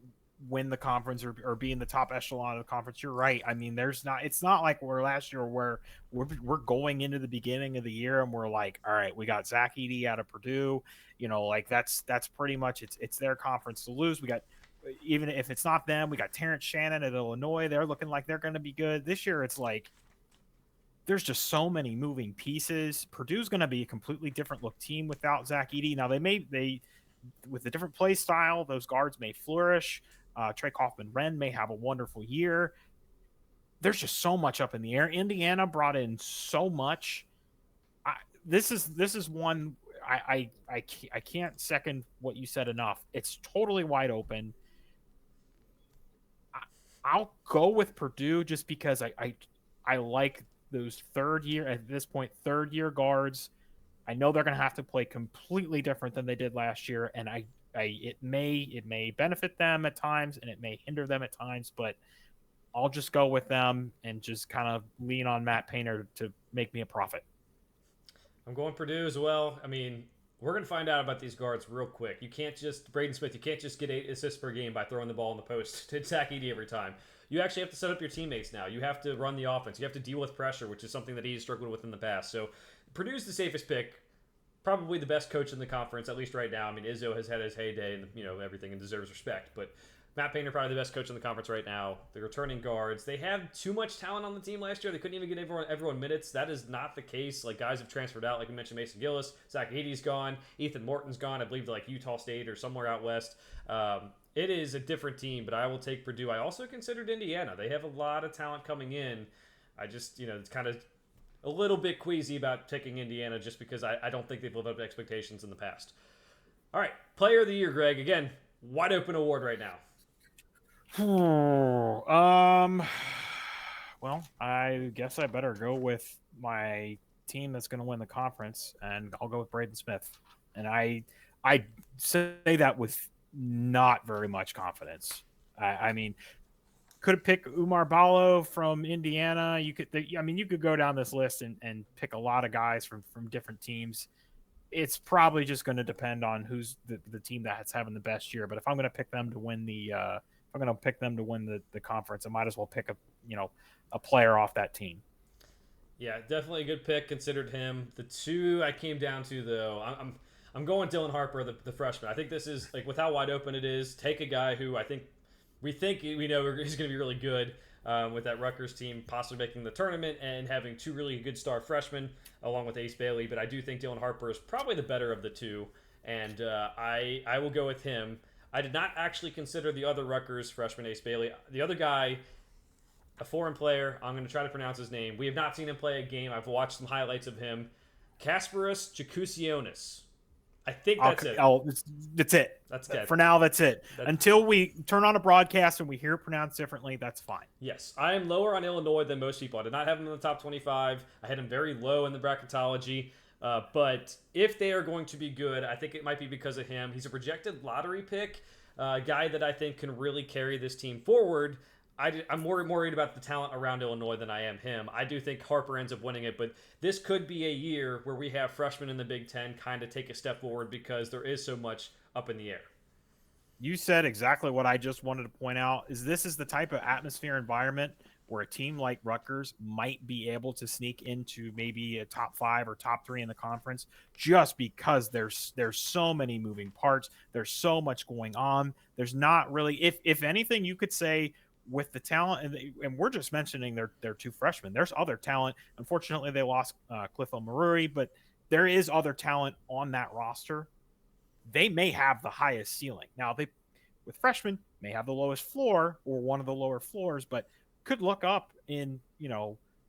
win the conference or be in the top echelon of the conference, you're right. I mean, it's not like we're last year where we're going into the beginning of the year and we're like, all right, we got Zach Edey out of Purdue, you know, like that's pretty much it's their conference to lose. We got, even if it's not them, we got Terrence Shannon at Illinois. They're looking like they're going to be good this year. It's like there's just so many moving pieces. Purdue's going to be a completely different look team without Zach Edey. Now they with a different play style, those guards may flourish. Trey Kaufman-Renn may have a wonderful year. There's just so much up in the air. Indiana brought in so much. This is one I can't second what you said enough. It's totally wide open. I'll go with Purdue just because I like those third year guards. I know they're going to have to play completely different than they did last year, and it may benefit them at times and it may hinder them at times, but I'll just go with them and just kind of lean on Matt Painter to make me a profit. I'm going Purdue as well. I mean, we're going to find out about these guards real quick. You can't just, Braden Smith, you can't just get 8 assists per game by throwing the ball in the post to Zach Edey every time. You actually have to set up your teammates now. You have to run the offense. You have to deal with pressure, which is something that he's struggled with in the past. So Purdue's the safest pick. Probably the best coach in the conference, at least right now. I mean, Izzo has had his heyday and, you know, everything and deserves respect. But Matt Painter, probably the best coach in the conference right now. The returning guards, they have too much talent on the team last year. They couldn't even get everyone minutes. That is not the case. Like, guys have transferred out. Like we mentioned, Mason Gillis, Zach Edey's gone, Ethan Morton's gone. I believe to like Utah State or somewhere out west. It is a different team, but I will take Purdue. I also considered Indiana. They have a lot of talent coming in. I just, it's kind of a little bit queasy about picking Indiana just because I don't think they've lived up to expectations in the past. All right, Player of the Year, Greg. Again, wide open award right now. Well, I guess I better go with my team that's going to win the conference, and I'll go with Braden Smith. And I say that with not very much confidence. I mean, could pick Umar Ballo from Indiana. You could go down this list and pick a lot of guys from different teams. It's probably just going to depend on who's the team that's having the best year. But if I'm going to pick them to win the conference, I might as well pick a player off that team. Yeah, definitely a good pick. Considered him. The two I came down to though, I'm going Dylan Harper, the freshman. I think this is like with how wide open it is. Take a guy who we know he's going to be really good with that Rutgers team, possibly making the tournament and having two really good star freshmen along with Ace Bailey. But I do think Dylan Harper is probably the better of the two, and I will go with him. I did not actually consider the other Rutgers freshman, Ace Bailey. The other guy, a foreign player, I'm going to try to pronounce his name. We have not seen him play a game. I've watched some highlights of him. Kasparas Jakusionis. I think that's it. That's it. That's good. For now, that's it. Until we turn on a broadcast and we hear it pronounced differently, that's fine. Yes. I am lower on Illinois than most people. I did not have him in the top 25. I had him very low in the bracketology. But if they are going to be good, I think it might be because of him. He's a projected lottery pick, a guy that I think can really carry this team forward. I'm more worried about the talent around Illinois than I am him. I do think Harper ends up winning it, but this could be a year where we have freshmen in the Big Ten kind of take a step forward because there is so much up in the air. You said exactly what I just wanted to point out. This is the type of atmosphere environment where a team like Rutgers might be able to sneak into maybe a top 5 or top 3 in the conference just because there's so many moving parts. There's so much going on. There's not really, if anything, you could say with the talent, and we're just mentioning their two freshmen. There's other talent. Unfortunately, they lost Cliff Omaruri, but there is other talent on that roster. They may have the highest ceiling. Now, with freshmen, may have the lowest floor or one of the lower floors, but could look up in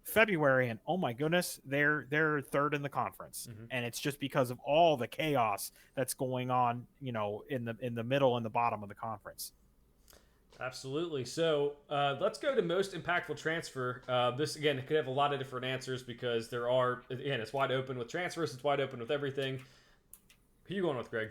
February and oh my goodness, they're third in the conference, and it's just because of all the chaos that's going on, in the middle and the bottom of the conference. Absolutely. So let's go to most impactful transfer. This, again, could have a lot of different answers because it's wide open with transfers. It's wide open with everything. Who are you going with, Greg?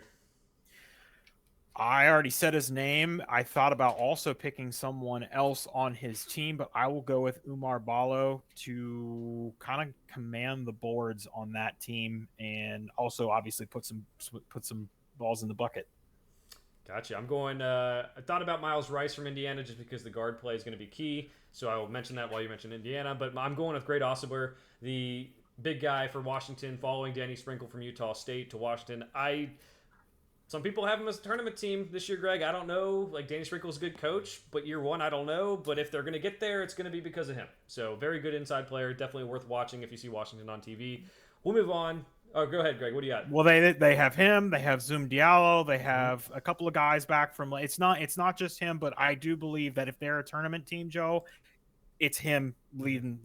I already said his name. I thought about also picking someone else on his team, but I will go with Umar Ballo to kind of command the boards on that team and also obviously put some balls in the bucket. Gotcha. I'm going. I thought about Miles Rice from Indiana just because the guard play is going to be key. So I will mention that while you mention Indiana. But I'm going with Great Osseber, the big guy for Washington, following Danny Sprinkle from Utah State to Washington. Some people have him as a tournament team this year, Greg. I don't know. Like, Danny Sprinkle's a good coach, but year one, I don't know. But if they're going to get there, it's going to be because of him. So very good inside player. Definitely worth watching if you see Washington on TV. We'll move on. Oh, go ahead, Greg. What do you got? Well, they have him. They have Zoom Diallo. They have a couple of guys back from. It's not just him, but I do believe that if they're a tournament team, Joe, it's him leading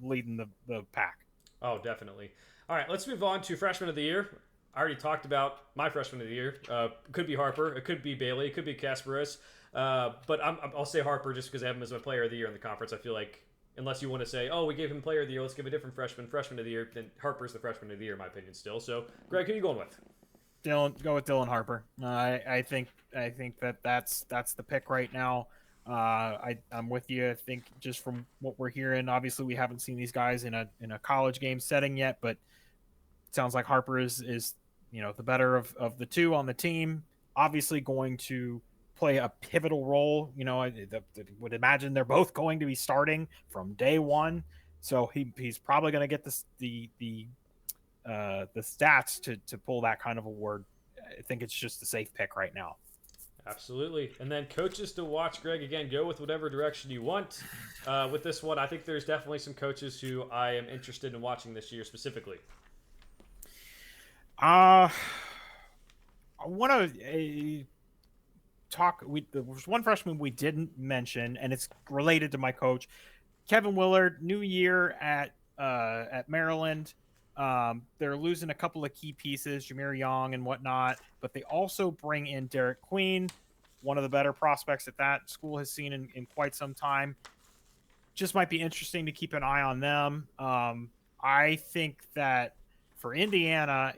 the pack. Oh, definitely. All right, let's move on to freshman of the year. I already talked about my freshman of the year. It could be Harper. It could be Bailey. It could be Kasparas. But I'll say Harper just because I have him as my player of the year in the conference. I feel like unless you want to say, oh, we gave him player of the year, let's give a different freshman of the year, then Harper's the freshman of the year, in my opinion, still. So, Greg, who are you going with? Go with Dylan Harper. I think that's the pick right now. I'm with you. I think just from what we're hearing, obviously we haven't seen these guys in a college game setting yet, but it sounds like Harper is the better of the two on the team. Obviously going to play a pivotal role. I would imagine they're both going to be starting from day one. So he's probably going to get the stats to pull that kind of award. I think it's just a safe pick right now. Absolutely. And then coaches to watch, Greg, again, go with whatever direction you want. With this one, I think there's definitely some coaches who I am interested in watching this year specifically. I want to talk. There was one freshman we didn't mention, and it's related to my coach, Kevin Willard. New year at Maryland. They're losing a couple of key pieces, Jameer Young and whatnot, but they also bring in Derek Queen, one of the better prospects that school has seen in quite some time. Just might be interesting to keep an eye on them. I think that for Indiana,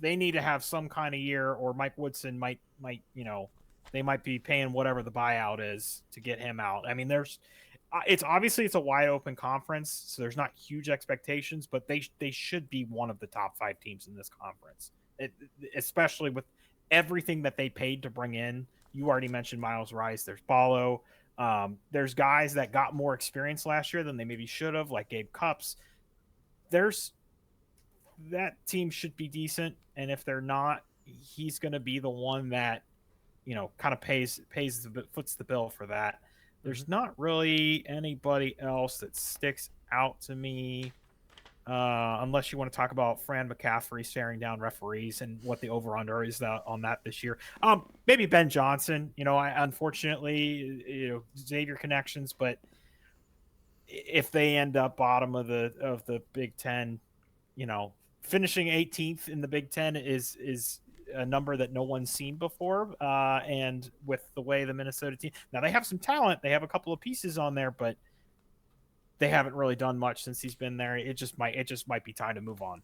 they need to have some kind of year, or Mike Woodson might they might be paying whatever the buyout is to get him out. I mean, it's obviously it's a wide open conference, so there's not huge expectations, but they should be one of the top 5 teams in this conference, especially with everything that they paid to bring in. You already mentioned Miles Rice. There's Ballo. There's guys that got more experience last year than they maybe should have, like Gabe Cupps. That team should be decent, and if they're not, he's going to be the one that kind of foots the bill for that. There's not really anybody else that sticks out to me, unless you want to talk about Fran McCaffrey staring down referees and what the over/under is on that this year. Maybe Ben Johnson. Unfortunately, Xavier connections, but if they end up bottom of the Big Ten, finishing 18th in the Big Ten is a number that no one's seen before. And with the way the Minnesota team, now they have some talent, they have a couple of pieces on there, but they haven't really done much since he's been there. It just might be time to move on.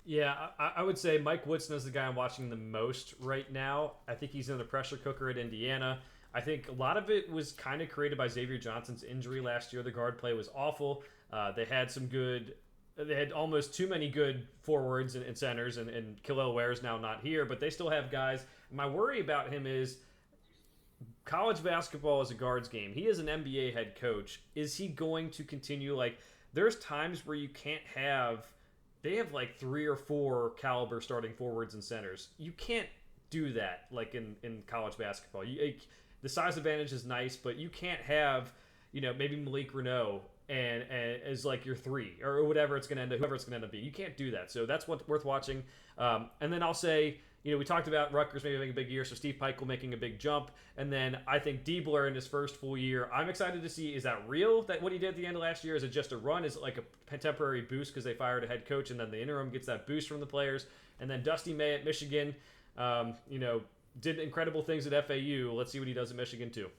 Yeah, I would say Mike Woodson is the guy I'm watching the most right now. I think he's in the pressure cooker at Indiana. I think a lot of it was kind of created by Xavier Johnson's injury last year. The guard play was awful. They had almost too many good forwards and centers, and Khalil Ware is now not here, but they still have guys. My worry about him is college basketball is a guards game. He is an NBA head coach. Is he going to continue? Like, there's times where you can't have. They have like 3 or 4 caliber starting forwards and centers. You can't do that like in college basketball. The size advantage is nice, but you can't have maybe Malik Renault and as like your 3 or whatever it's going to end up, whoever it's going to end up being. You can't do that. So that's what's worth watching. And then I'll say, we talked about Rutgers maybe making a big year, so Steve Peichel making a big jump. And then I think Diebler in his first full year, I'm excited to see, is that real, that what he did at the end of last year? Is it just a run? Is it like a temporary boost because they fired a head coach and then the interim gets that boost from the players? And then Dusty May at Michigan, did incredible things at FAU. Let's see what he does at Michigan too.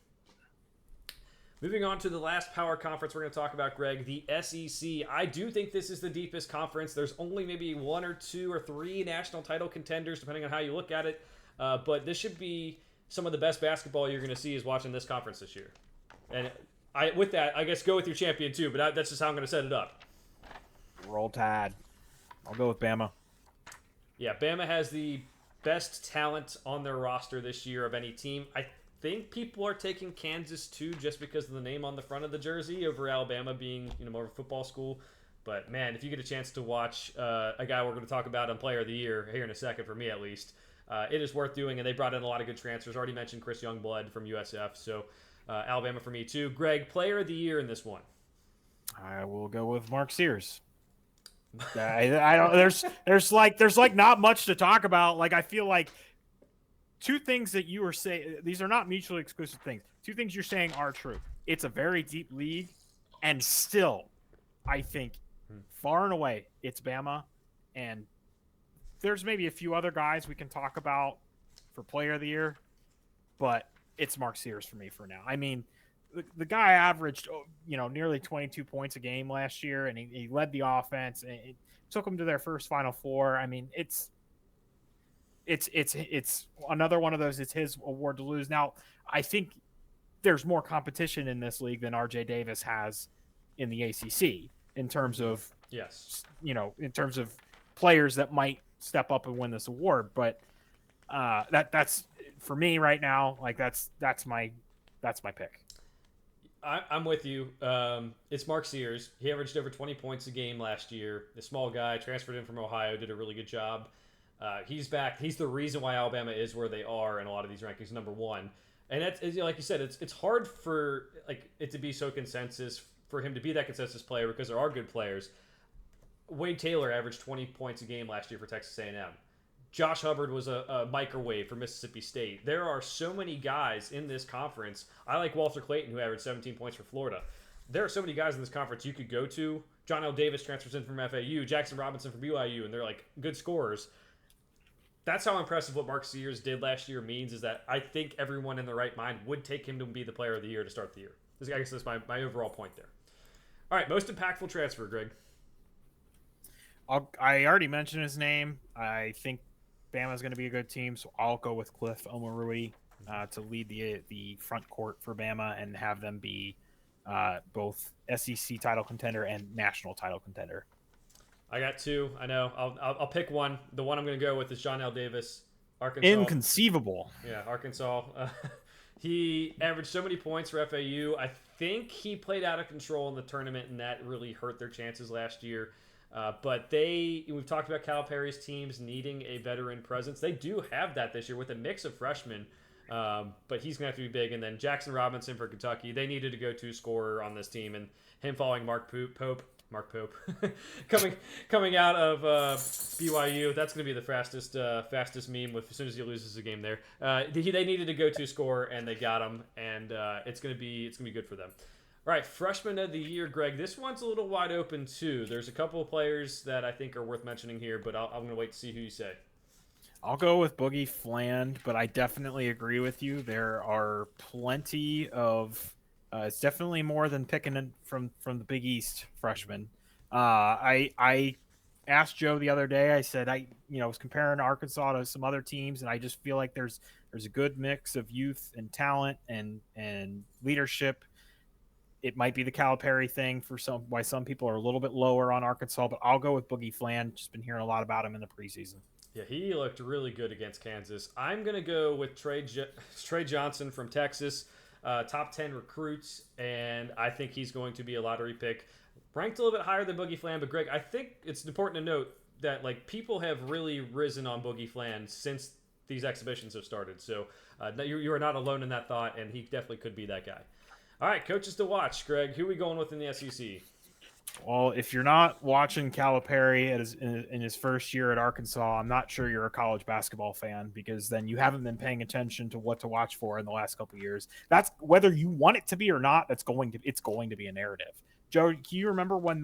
Moving on to the last power conference we're going to talk about, Greg, the SEC. I do think this is the deepest conference. There's only maybe 1 or 2 or 3 national title contenders, depending on how you look at it. But this should be some of the best basketball you're going to see is watching this conference this year. And with that, I guess go with your champion too, but that's just how I'm going to set it up. Roll Tide. I'll go with Bama. Yeah, Bama has the best talent on their roster this year of any team. I think people are taking Kansas too, just because of the name on the front of the jersey over Alabama being more of a football school. But man, if you get a chance to watch a guy we're going to talk about on Player of the Year here in a second, for me at least, it is worth doing. And they brought in a lot of good transfers. Already mentioned Chris Youngblood from USF, so Alabama for me too. Greg, Player of the Year in this one. I will go with Mark Sears. I don't. There's like not much to talk about. Like, I feel like 2 things that you were saying, these are not mutually exclusive things. 2 things you're saying are true. It's a very deep league, and still, I think, far and away, it's Bama. And there's maybe a few other guys we can talk about for Player of the Year, but it's Mark Sears for me for now. I mean, the guy averaged, nearly 22 points a game last year, and he led the offense, and it took them to their first Final Four. I mean, it's another one of those. It's his award to lose. Now, I think there's more competition in this league than RJ Davis has in the ACC in terms of in terms of players that might step up and win this award. But that's for me right now. Like that's my pick. I'm with you. It's Mark Sears. He averaged over 20 points a game last year. The small guy transferred in from Ohio, did a really good job. He's back. He's the reason why Alabama is where they are in a lot of these rankings, number one. And that's like you said, it's hard for like it to be so consensus for him to be that consensus player because there are good players. Wade Taylor averaged 20 points a game last year for Texas A&M. Josh Hubbard was a microwave for Mississippi State. There are so many guys in this conference. I like Walter Clayton, who averaged 17 points for Florida. There are so many guys in this conference you could go to. John L. Davis transfers in from FAU, Jackson Robinson from BYU, and they're like good scorers. That's how impressive what Mark Sears did last year means is that I think everyone in the right mind would take him to be the player of the year to start the year. I guess that's my overall point there. All right, most impactful transfer, Greg. I already mentioned his name. I think Bama's going to be a good team, so I'll go with Cliff Omoruyi to lead the front court for Bama and have them be both SEC title contender and national title contender. I got two. I know. I'll pick one. The one I'm going to go with is John L. Davis, Arkansas. Inconceivable. Yeah, Arkansas. He averaged so many points for FAU. I think he played out of control in the tournament, and that really hurt their chances last year. But we've talked about Calipari's teams needing a veteran presence. They do have that this year with a mix of freshmen, but he's going to have to be big. And then Jackson Robinson for Kentucky. They needed a go-to scorer on this team, and him following Mark Pope, coming out of BYU. That's going to be the fastest meme as soon as he loses a game there. They needed a go-to scorer, and they got him, and it's going to be good for them. All right, freshman of the year, Greg. This one's a little wide open too. There's a couple of players that I think are worth mentioning here, but I'm going to wait to see who you say. I'll go with Boogie Fland, but I definitely agree with you. There are plenty of. It's definitely more than picking from the Big East freshmen. I asked Joe the other day. I said I was comparing Arkansas to some other teams, and I just feel like there's a good mix of youth and talent and leadership. It might be the Calipari thing for why some people are a little bit lower on Arkansas, but I'll go with Boogie Fland. Just been hearing a lot about him in the preseason. Yeah, he looked really good against Kansas. I'm going to go with Trey Johnson from Texas, top 10 recruits, and I think he's going to be a lottery pick. Ranked a little bit higher than Boogie Fland, but Greg, I think it's important to note that people have really risen on Boogie Fland since these exhibitions have started. So you are not alone in that thought, and he definitely could be that guy. All right, coaches to watch, Greg. Who are we going with in the SEC? Well, if you're not watching Calipari in his first year at Arkansas, I'm not sure you're a college basketball fan because then you haven't been paying attention to what to watch for in the last couple of years. That's whether you want it to be or not. It's going to be a narrative. Joe, can you remember when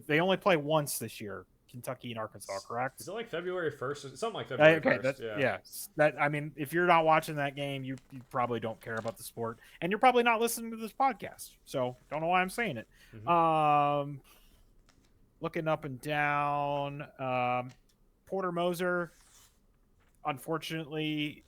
they only play once this year? Kentucky and Arkansas, correct? Is it like February 1st? Something like February 1st. I mean, if you're not watching that game, you probably don't care about the sport. And you're probably not listening to this podcast. So don't know why I'm saying it. Mm-hmm. Looking up and down. Porter Moser, unfortunately,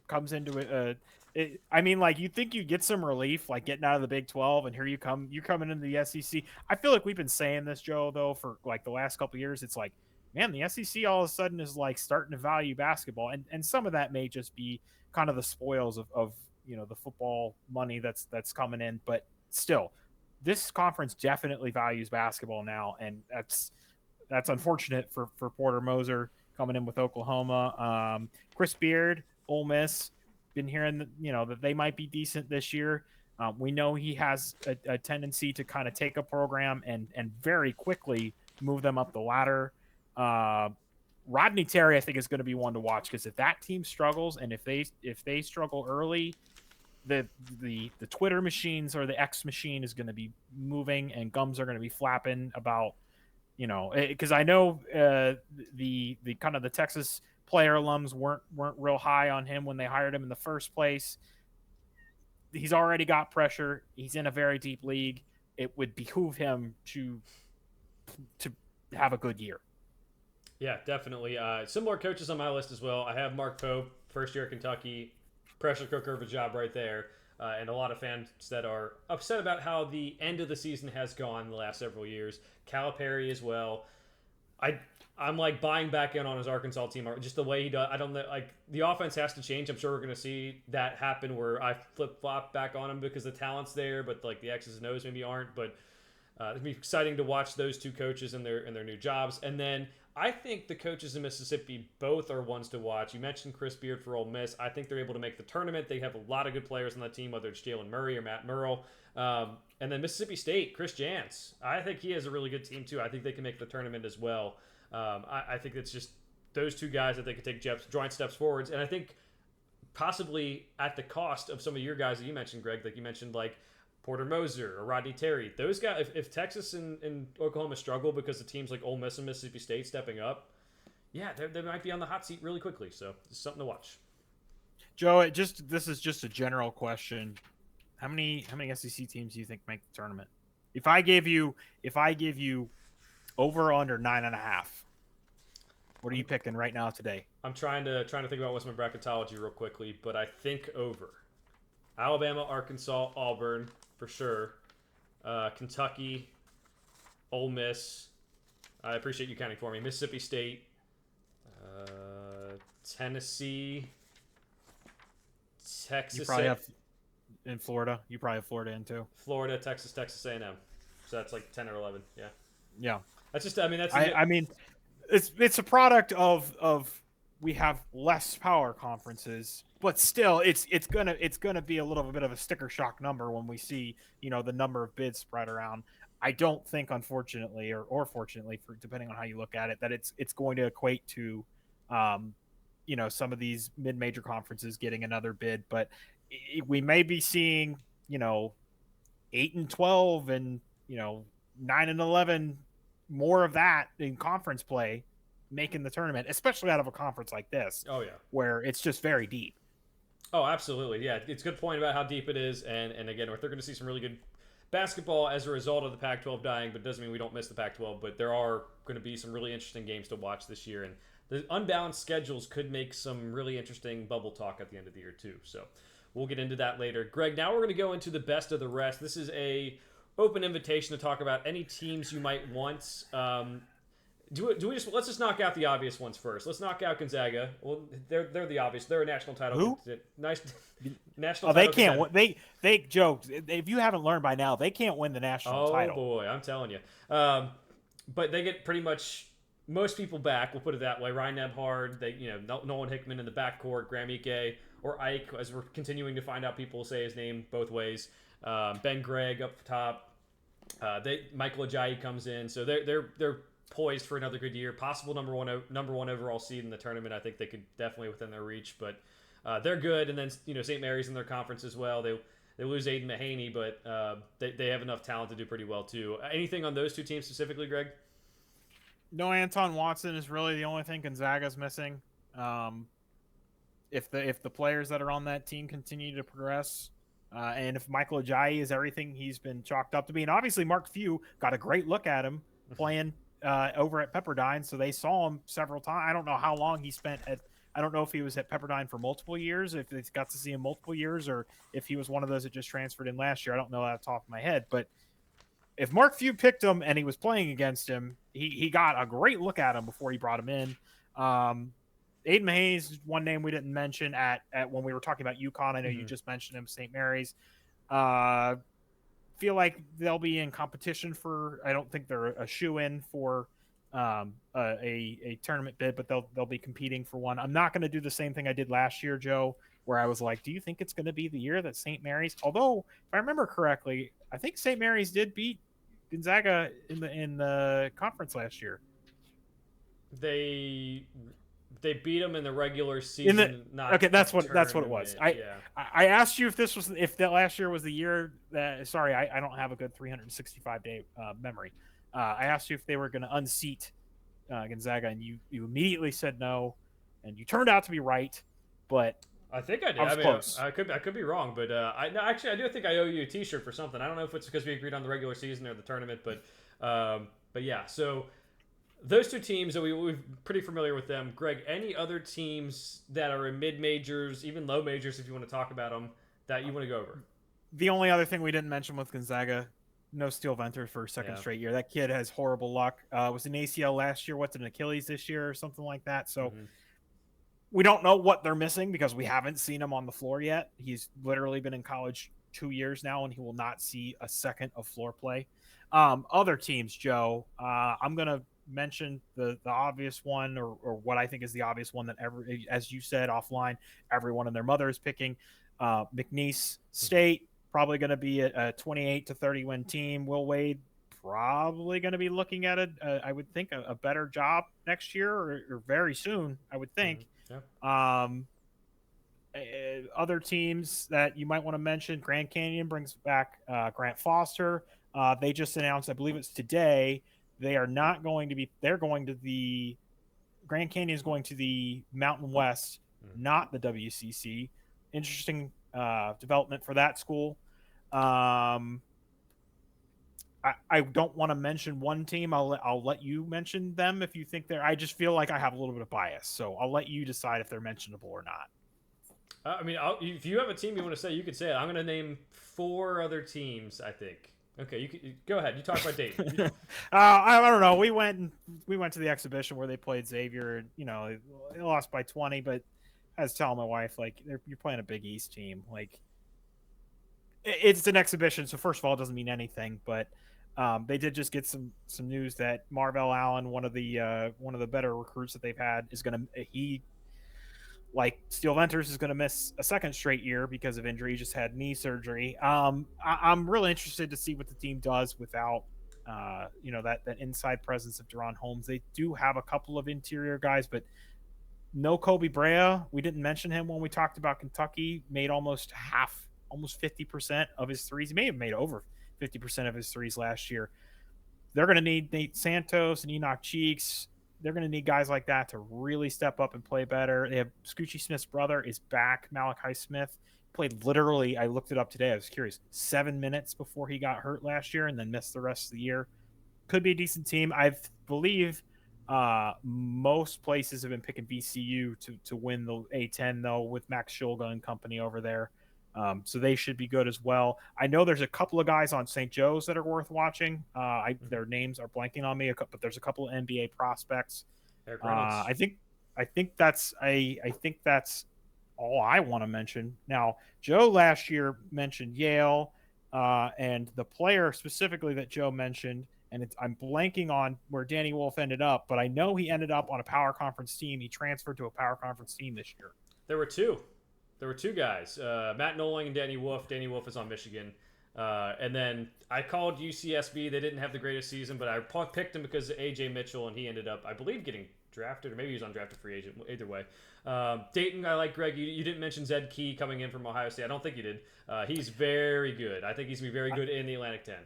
comes into it. You'd think you'd get some relief, like getting out of the Big 12, and here you come. You're coming into the SEC. I feel like we've been saying this, Joe, though, for like the last couple of years. It's like, man, the SEC all of a sudden is like starting to value basketball, and some of that may just be kind of the spoils of the football money that's coming in, but still, this conference definitely values basketball now, and that's unfortunate for Porter Moser coming in with Oklahoma. Chris Beard, Ole Miss. Been hearing that they might be decent this year. We know he has a tendency to kind of take a program and very quickly move them up the ladder. Rodney Terry, I think, is going to be one to watch because if that team struggles and if they struggle early, the Twitter machines or the X machine is going to be moving and gums are going to be flapping about because I know the kind of the Texas player alums weren't real high on him when they hired him in the first place. He's already got pressure. He's in a very deep league. It would behoove him to have a good year. Yeah, definitely. Similar coaches on my list as well. I have Mark Pope, first year at Kentucky, pressure cooker of a job right there, and a lot of fans that are upset about how the end of the season has gone the last several years. Calipari as well. I'm like buying back in on his Arkansas team, just the way he does. I don't know, like the offense has to change. I'm sure we're going to see that happen where I flip flop back on him because the talent's there, but like the X's and O's maybe aren't. But it'll be exciting to watch those two coaches in their new jobs. And then I think the coaches in Mississippi both are ones to watch. You mentioned Chris Beard for Ole Miss. I think they're able to make the tournament. They have a lot of good players on that team, whether it's Jalen Murray or Matt Murrell. And then Mississippi State, Chris Jans. I think he has a really good team too. I think they can make the tournament as well. I think it's just those two guys that they could take joint steps forwards. And I think possibly at the cost of some of your guys that you mentioned, Greg, like you mentioned, like Porter Moser or Rodney Terry. Those guys, if Texas and Oklahoma struggle because the teams like Ole Miss and Mississippi State stepping up, yeah, they might be on the hot seat really quickly. So it's something to watch. Joe, this is just a general question. How many SEC teams do you think make the tournament? If I give you over or under 9.5, what are you picking right now today? I'm trying to think about what's my bracketology real quickly, but I think over. Alabama, Arkansas, Auburn for sure. Kentucky, Ole Miss. I appreciate you counting for me. Mississippi State, Tennessee, Texas. You probably have in Florida. You probably have Florida in too. Florida, Texas A&M. So that's like 10 or 11. Yeah. Yeah. That's just. I mean, that's. I mean, it's a product of we have less power conferences, but still, it's gonna be a little bit of a sticker shock number when we see the number of bids spread around. I don't think, unfortunately, or fortunately, for depending on how you look at it, that it's going to equate to, some of these mid-major conferences getting another bid, but we may be seeing 8 and 12 and 9 and 11 more of that in conference play making the tournament, especially out of a conference like this. Oh yeah, where it's just very deep. Oh, absolutely. Yeah, it's a good point about how deep it is, and again, they're going to see some really good basketball as a result of the Pac-12 dying, but it doesn't mean we don't miss the Pac-12. But there are going to be some really interesting games to watch this year, and the unbalanced schedules could make some really interesting bubble talk at the end of the year too. So we'll get into that later. Greg, now we're going to go into the best of the rest. This is a open invitation to talk about any teams you might want. Let's just knock out the obvious ones first. Let's knock out Gonzaga. Well, they're the obvious. They're a national title. Who? Nice national. Oh, they can't. They Joe. If you haven't learned by now, they can't win the national title. Oh boy, I'm telling you. But they get pretty much most people back. We'll put it that way. Ryan Nebhard. Nolan Hickman in the backcourt. Graham Ike or Ike, as we're continuing to find out. People say his name both ways. Ben Gregg up top. Michael Ajayi comes in. So they're poised for another good year, possible number one overall seed in the tournament. I think they could definitely within their reach, but they're good. And then St. Mary's in their conference as well. They lose Aiden Mahaney, but they have enough talent to do pretty well too. Anything on those two teams specifically, Greg? No, Anton Watson is really the only thing Gonzaga's missing. If the players that are on that team continue to progress, and if Michael Ajayi is everything he's been chalked up to be, and obviously Mark Few got a great look at him playing over at Pepperdine, so they saw him several times. I don't know how long he spent at. I don't know if he was at Pepperdine for multiple years, if they got to see him multiple years, or if he was one of those that just transferred in last year. I don't know that off the top of my head, but if Mark Few picked him and he was playing against him, he got a great look at him before he brought him in. Aiden Mahaney is one name we didn't mention at when we were talking about UConn. I know you just mentioned him, St. Mary's. Feel like they'll be in competition for. I don't think they're a shoe-in for a tournament bid, but they'll be competing for one. I'm not going to do the same thing I did last year, Joe, where I was like, "Do you think it's going to be the year that St. Mary's?" Although, if I remember correctly, I think St. Mary's did beat Gonzaga in the conference last year. They beat them in the regular season. That's what it was. I asked you if that last year was the year that. Sorry, I don't have a good 365-day memory. I asked you if they were going to unseat Gonzaga, and you immediately said no, and you turned out to be right. But I think I did. I was close. I could be wrong, but I do think I owe you a T-shirt for something. I don't know if it's because we agreed on the regular season or the tournament, but yeah. So those two teams that we're pretty familiar with them. Greg, any other teams that are in mid majors, even low majors, if you want to talk about them, that you want to go over? The only other thing we didn't mention with Gonzaga, no Steele Venter for a second straight year. That kid has horrible luck. Was an ACL last year. What's an Achilles this year or something like that? So we don't know what they're missing because we haven't seen him on the floor yet. He's literally been in college 2 years now, and he will not see a second of floor play. Other teams, Joe, I'm going to mention the obvious one, or what I think is the obvious one that as you said offline, everyone and their mother is picking. McNeese State probably going to be a 28 to 30 win team. Will Wade probably going to be looking at I would think a better job next year or very soon. I would think. Yeah. Other teams that you might want to mention: Grand Canyon brings back Grant Foster. They just announced, I believe it's today, they are not going to be. They're going to the Grand Canyon is going to the Mountain West, not the WCC. Interesting development for that school. I don't want to mention one team. I'll let you mention them if you think they're. I just feel like I have a little bit of bias, so I'll let you decide if they're mentionable or not. I mean, if you have a team you want to say, you could say it. I'm going to name 4 other teams, I think. Okay, you go ahead. You talk about Dayton. I don't know. We went to the exhibition where they played Xavier. They lost by 20. But I was telling my wife, like, you're playing a Big East team. Like, it's an exhibition, so first of all, it doesn't mean anything. But they did just get some news that Marvell Allen, one of the better recruits that they've had, is like Steele Venters, is going to miss a second straight year because of injury. He just had knee surgery. I'm really interested to see what the team does without, that inside presence of Deron Holmes. They do have a couple of interior guys, but no Kobe Brea. We didn't mention him when we talked about Kentucky. Made almost 50% of his threes. He may have made over 50% of his threes last year. They're going to need Nate Santos and Enoch Cheeks. They're going to need guys like that to really step up and play better. They have Scoochie Smith's brother is back. Malachi Smith played literally, I looked it up today, I was curious, 7 minutes before he got hurt last year and then missed the rest of the year. Could be a decent team. I believe most places have been picking VCU to win the A10, though, with Max Shulga and company over there. So they should be good as well. I know there's a couple of guys on St. Joe's that are worth watching. Their names are blanking on me, but there's a couple of NBA prospects. Eric Reynolds. I think that's all I want to mention. Now, Joe last year mentioned Yale, and the player specifically that Joe mentioned, and I'm blanking on where Danny Wolf ended up, but I know he ended up on a power conference team. He transferred to a power conference team this year. There were two guys, Matt Noling and Danny Wolf. Danny Wolf is on Michigan. And then I called UCSB. They didn't have the greatest season, but I picked him because of A.J. Mitchell, and he ended up, I believe, getting drafted, or maybe he was undrafted free agent. Either way. Dayton, I like Greg. You didn't mention Zed Key coming in from Ohio State. I don't think you did. He's very good. I think he's going to be very good in the Atlantic 10.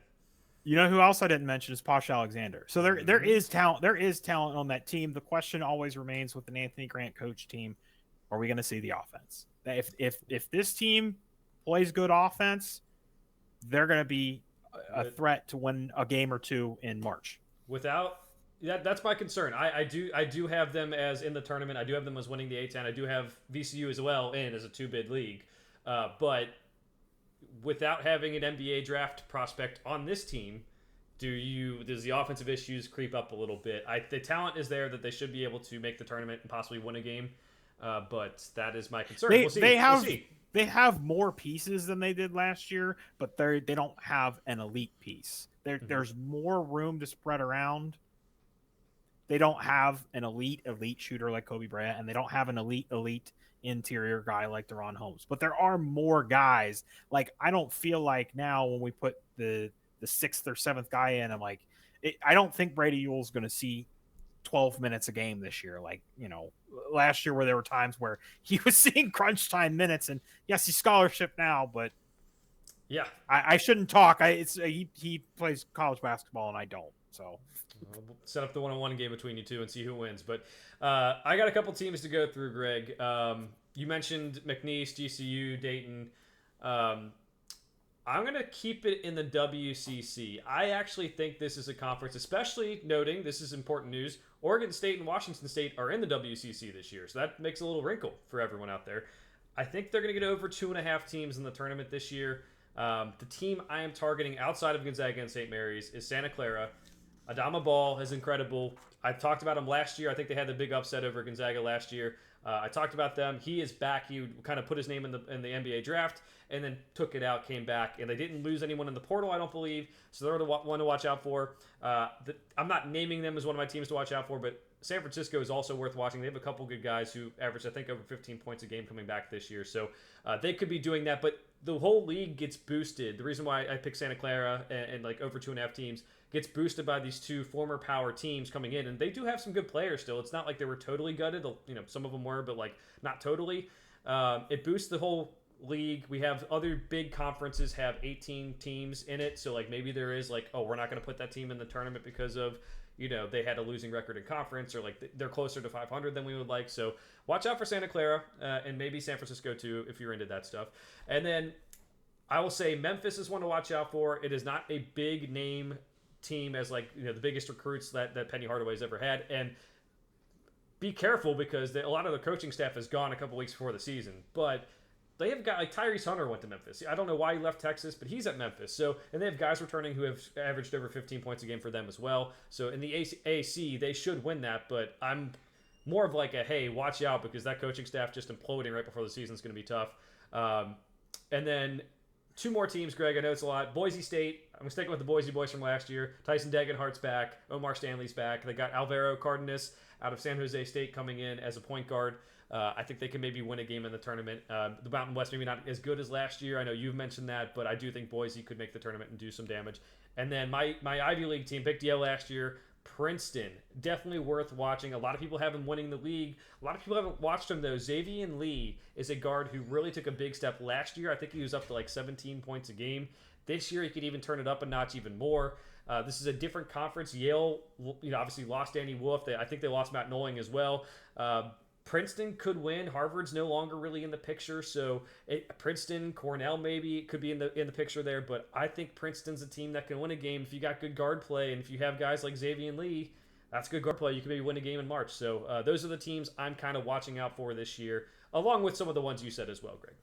You know who else I didn't mention is Posh Alexander. So there is talent. There is talent on that team. The question always remains with an Anthony Grant coach team: are we going to see the offense? If this team plays good offense, they're going to be a threat to win a game or two in March. That's my concern. I do have them as in the tournament. I do have them as winning the A10. I do have VCU as well in as a 2-bid league. But without having an NBA draft prospect on this team, does the offensive issues creep up a little bit? The talent is there that they should be able to make the tournament and possibly win a game. But that is my concern. We'll see. They have more pieces than they did last year, but they don't have an elite piece. There's more room to spread around. They don't have an elite shooter like Kobe Bryant, and they don't have an elite interior guy like Deron Holmes. But there are more guys. Like, I don't feel like now when we put the 6th or 7th guy in, I'm like, I don't think Brady Ewell's going to see 12 minutes a game this year. Like, last year where there were times where he was seeing crunch time minutes, and yes, he's scholarship now, but yeah, I shouldn't talk. He plays college basketball and I don't. So we'll set up the one-on-one game between you two and see who wins. But I got a couple teams to go through, Greg. You mentioned McNeese, GCU, Dayton. I'm going to keep it in the WCC. I actually think this is a conference, especially noting, this is important news, Oregon State and Washington State are in the WCC this year. So that makes a little wrinkle for everyone out there. I think they're going to get over 2.5 teams in the tournament this year. The team I am targeting outside of Gonzaga and St. Mary's is Santa Clara. Adama Ball is incredible. I talked about him last year. I think they had the big upset over Gonzaga last year. I talked about them. He is back. He kind of put his name in the NBA draft and then took it out, came back, and they didn't lose anyone in the portal, I don't believe. So they're the one to watch out for. I'm not naming them as one of my teams to watch out for, but San Francisco is also worth watching. They have a couple good guys who average, I think, over 15 points a game coming back this year. So they could be doing that, but the whole league gets boosted. The reason why I picked Santa Clara and like over 2.5 teams gets boosted by these two former power teams coming in, and they do have some good players still. It's not like they were totally gutted. You know, some of them were, but like not totally. It boosts the whole league. We have other big conferences have 18 teams in it, so like maybe there is like, oh, we're not going to put that team in the tournament because of, you know, they had a losing record in conference, or like they're closer to 500 than we would like. So watch out for Santa Clara and maybe San Francisco too if you're into that stuff. And then I will say Memphis is one to watch out for. It is not a big name team as like, you know, the biggest recruits that Penny Hardaway's ever had, and be careful because a lot of the coaching staff is gone a couple weeks before the season, but they have got like Tyrese Hunter went to Memphis. I don't know why he left Texas, but he's at Memphis. So, and they have guys returning who have averaged over 15 points a game for them as well. So in the AC, they should win that, but I'm more of like a, hey, watch out because that coaching staff just imploding right before the season is going to be tough. And then two more teams, Greg. I know it's a lot. Boise State. I'm sticking with the Boise boys from last year. Tyson Degenhardt's back. Omar Stanley's back. They got Alvaro Cardenas out of San Jose State coming in as a point guard. I think they can maybe win a game in the tournament. The Mountain West maybe not as good as last year. I know you've mentioned that, but I do think Boise could make the tournament and do some damage. And then my Ivy League team, picked Yale last year, Princeton. Definitely worth watching. A lot of people have him winning the league. A lot of people haven't watched him, though. Xavier Lee is a guard who really took a big step last year. I think he was up to like 17 points a game. This year, he could even turn it up a notch even more. This is a different conference. Yale, you know, obviously lost Danny Wolf. I think they lost Matt Knowling as well. Princeton could win. Harvard's no longer really in the picture, so Princeton, Cornell maybe could be in the picture there. But I think Princeton's a team that can win a game if you got good guard play, and if you have guys like Xavier Lee, that's good guard play. You can maybe win a game in March. So those are the teams I'm kind of watching out for this year, along with some of the ones you said as well, Greg.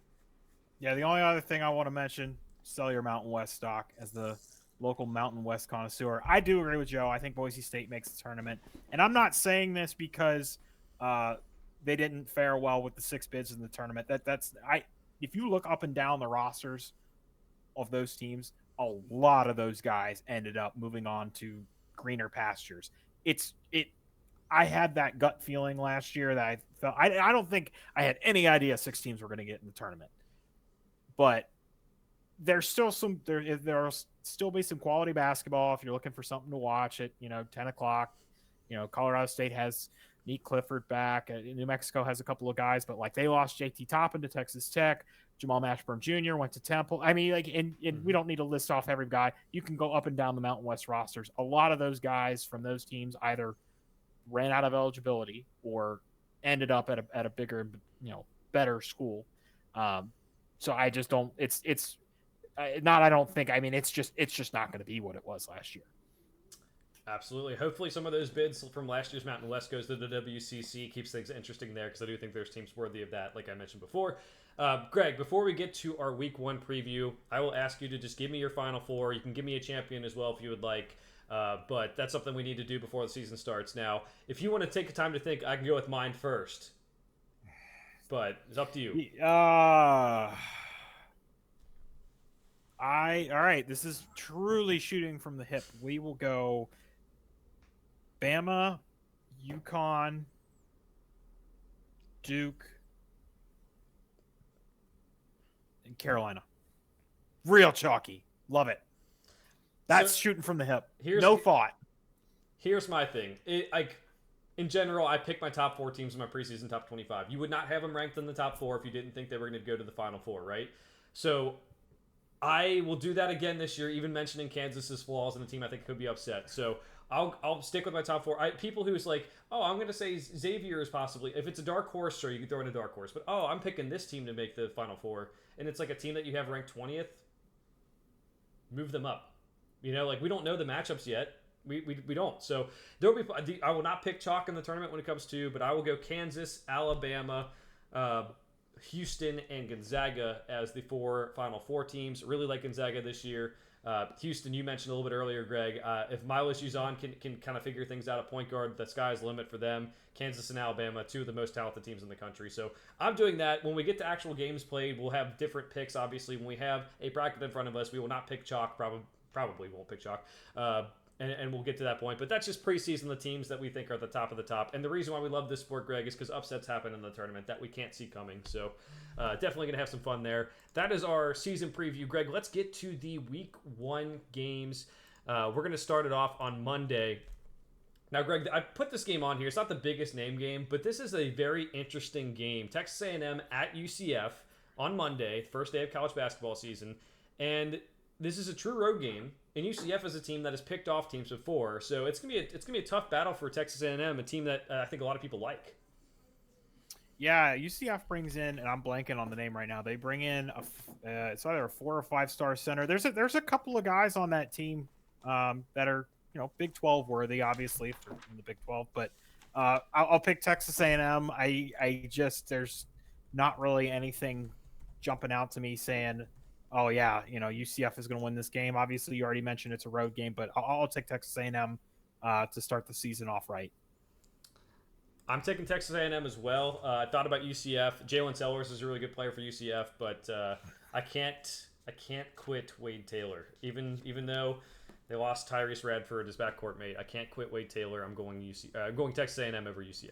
Yeah, the only other thing I want to mention: sell your Mountain West stock as the local Mountain West connoisseur. I do agree with Joe. I think Boise State makes the tournament, and I'm not saying this because they didn't fare well with the 6 bids in the tournament. If you look up and down the rosters of those teams, a lot of those guys ended up moving on to greener pastures. I had that gut feeling last year that I felt. I don't think I had any idea 6 teams were going to get in the tournament, but there's still there'll still be some quality basketball if you're looking for something to watch at 10 o'clock. Colorado State has Nick Clifford back. New Mexico has a couple of guys, but like they lost JT Toppin to Texas Tech. Jamal Mashburn Jr. went to Temple. I mean, like, and we don't need to list off every guy. You can go up and down the Mountain West rosters. A lot of those guys from those teams either ran out of eligibility or ended up at a bigger, better school. So I just don't. It's not. I don't think. I mean, it's just not going to be what it was last year. Absolutely. Hopefully some of those bids from last year's Mountain West goes to the WCC, keeps things interesting there, because I do think there's teams worthy of that, like I mentioned before. Greg, before we get to our Week 1 preview, I will ask you to just give me your Final Four. You can give me a champion as well if you would like, but that's something we need to do before the season starts. Now, if you want to take the time to think, I can go with mine first, but it's up to you. All right. This is truly shooting from the hip. We will go Bama, UConn, Duke, and Carolina. Real chalky. Love it. That's shooting from the hip. No thought. Here's my thing. In general, I pick my top 4 teams in my preseason top 25. You would not have them ranked in the top 4 if you didn't think they were going to go to the Final Four, right? So I will do that again this year, even mentioning Kansas's flaws and the team I think could be upset. So I'll stick with my top 4. People who's like, oh, I'm going to say Xavier is possibly, if it's a dark horse, sure, you can throw in a dark horse. But, oh, I'm picking this team to make the Final Four, and it's like a team that you have ranked 20th, move them up. We don't know the matchups yet. We don't. So there will be. I will not pick chalk in the tournament when it comes to, but I will go Kansas, Alabama, Houston, and Gonzaga as the 4 Final Four teams. Really like Gonzaga this year. Houston, you mentioned a little bit earlier, Greg. If Milos Uzan can kind of figure things out at point guard, the sky's the limit for them. Kansas and Alabama, two of the most talented teams in the country. So I'm doing that. When we get to actual games played, we'll have different picks, obviously. When we have a bracket in front of us, we will not pick chalk, probably won't pick chalk. And we'll get to that point. But that's just preseason, the teams that we think are at the top of the top. And the reason why we love this sport, Greg, is because upsets happen in the tournament that we can't see coming. So definitely going to have some fun there. That is our season preview. Greg, let's get to the week 1 games. We're going to start it off on Monday. Now, Greg, I put this game on here. It's not the biggest name game, but this is a very interesting game. Texas A&M at UCF on Monday, first day of college basketball season. And this is a true road game. And UCF is a team that has picked off teams before, so it's gonna be a tough battle for Texas A&M, a team that I think a lot of people like. Yeah, UCF brings in, and I'm blanking on the name right now. They bring in it's either a 4 or 5 star center. There's a couple of guys on that team that are Big 12 worthy, obviously in the Big 12. But I'll pick Texas A&M. I just there's not really anything jumping out to me saying, oh yeah, UCF is going to win this game. Obviously, you already mentioned it's a road game, but I'll take Texas A&M to start the season off right. I'm taking Texas A&M as well. I thought about UCF. Jalen Sellers is a really good player for UCF, but I can't quit Wade Taylor. Even though they lost Tyrese Radford, his backcourt mate, I can't quit Wade Taylor. I'm going Texas A&M over UCF.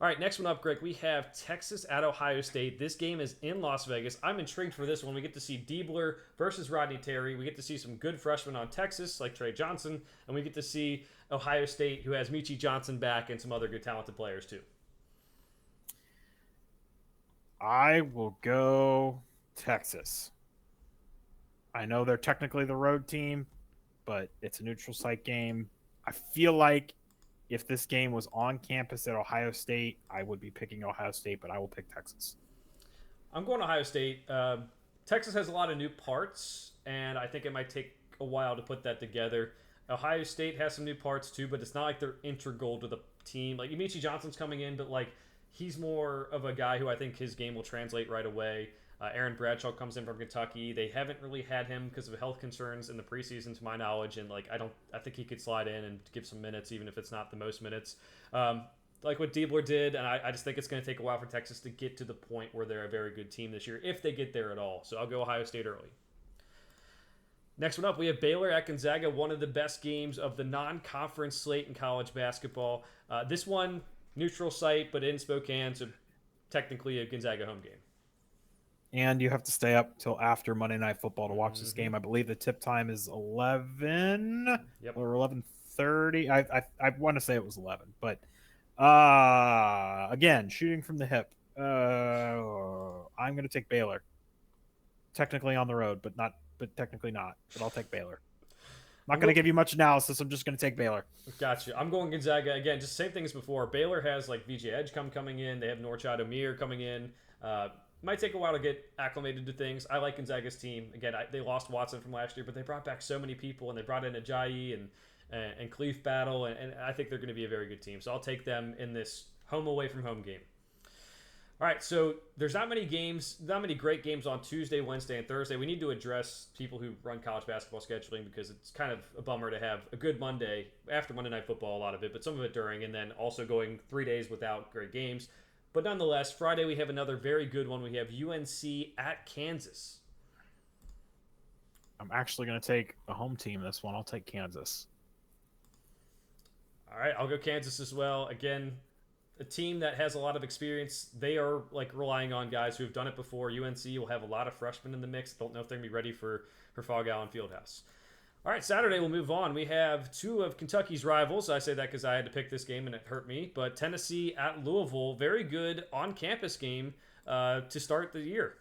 All right, next one up, Greg. We have Texas at Ohio State. This game is in Las Vegas. I'm intrigued for this one. We get to see Diebler versus Rodney Terry. We get to see some good freshmen on Texas, like Trey Johnson. And we get to see Ohio State, who has Michi Johnson back, and some other good talented players, too. I will go Texas. I know they're technically the road team, but it's a neutral site game. I feel like if this game was on campus at Ohio State, I would be picking Ohio State, but I will pick Texas. I'm going Ohio State. Texas has a lot of new parts, and I think it might take a while to put that together. Ohio State has some new parts too, but it's not like they're integral to the team. Like, Michi Johnson's coming in, but he's more of a guy who I think his game will translate right away. Aaron Bradshaw comes in from Kentucky. They haven't really had him because of health concerns in the preseason, to my knowledge, and I think he could slide in and give some minutes, even if it's not the most minutes. Like what Diebler did, and I just think it's going to take a while for Texas to get to the point where they're a very good team this year, if they get there at all. So I'll go Ohio State early. Next one up, we have Baylor at Gonzaga, one of the best games of the non-conference slate in college basketball. This one, neutral site, but in Spokane, so technically a Gonzaga home game. And you have to stay up till after Monday Night Football to watch this game. I believe the tip time is 11 or 11:30. I want to say it was 11, but again, shooting from the hip. I'm going to take Baylor. Technically on the road, but technically not. But I'll take Baylor. I'm not going to give you much analysis. I'm just going to take Baylor. Gotcha. I'm going Gonzaga again. Just same thing as before. Baylor has VJ Edge coming in. They have Norchad Amir coming in. Might take a while to get acclimated to things. I like Gonzaga's team. Again, they lost Watson from last year, but they brought back so many people, and they brought in Ajayi and Cleef Battle, and I think they're going to be a very good team. So I'll take them in this home away from home game. All right, so there's not many great games on Tuesday, Wednesday, and Thursday. We need to address people who run college basketball scheduling because it's kind of a bummer to have a good Monday after Monday Night Football, a lot of it, but some of it during, and then also going 3 days without great games. But nonetheless, Friday we have another very good one. We have UNC at Kansas. I'm actually going to take a home team this one. I'll take Kansas. All right, I'll go Kansas as well. Again, a team that has a lot of experience. They are relying on guys who have done it before. UNC will have a lot of freshmen in the mix. Don't know if they're going to be ready for Fog Allen Fieldhouse. All right, Saturday we'll move on. We have two of Kentucky's rivals. I say that because I had to pick this game and it hurt me. But Tennessee at Louisville, very good on-campus game to start the year.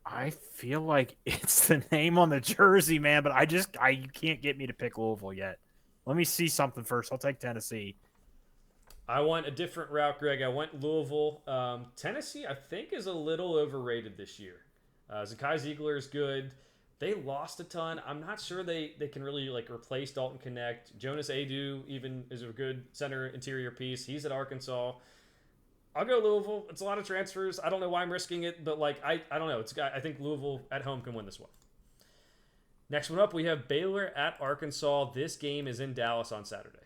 I feel like it's the name on the jersey, man, but you can't get me to pick Louisville yet. Let me see something first. I'll take Tennessee. I went a different route, Greg. I went Louisville. Tennessee, I think, is a little overrated this year. Zakai Ziegler is good. They lost a ton. I'm not sure they can really replace Dalton Connect. Jonas Adu even is a good center interior piece. He's at Arkansas. I'll go Louisville. It's a lot of transfers. I don't know why I'm risking it, but like I don't know. I think Louisville at home can win this one. Next one up, we have Baylor at Arkansas. This game is in Dallas on Saturday.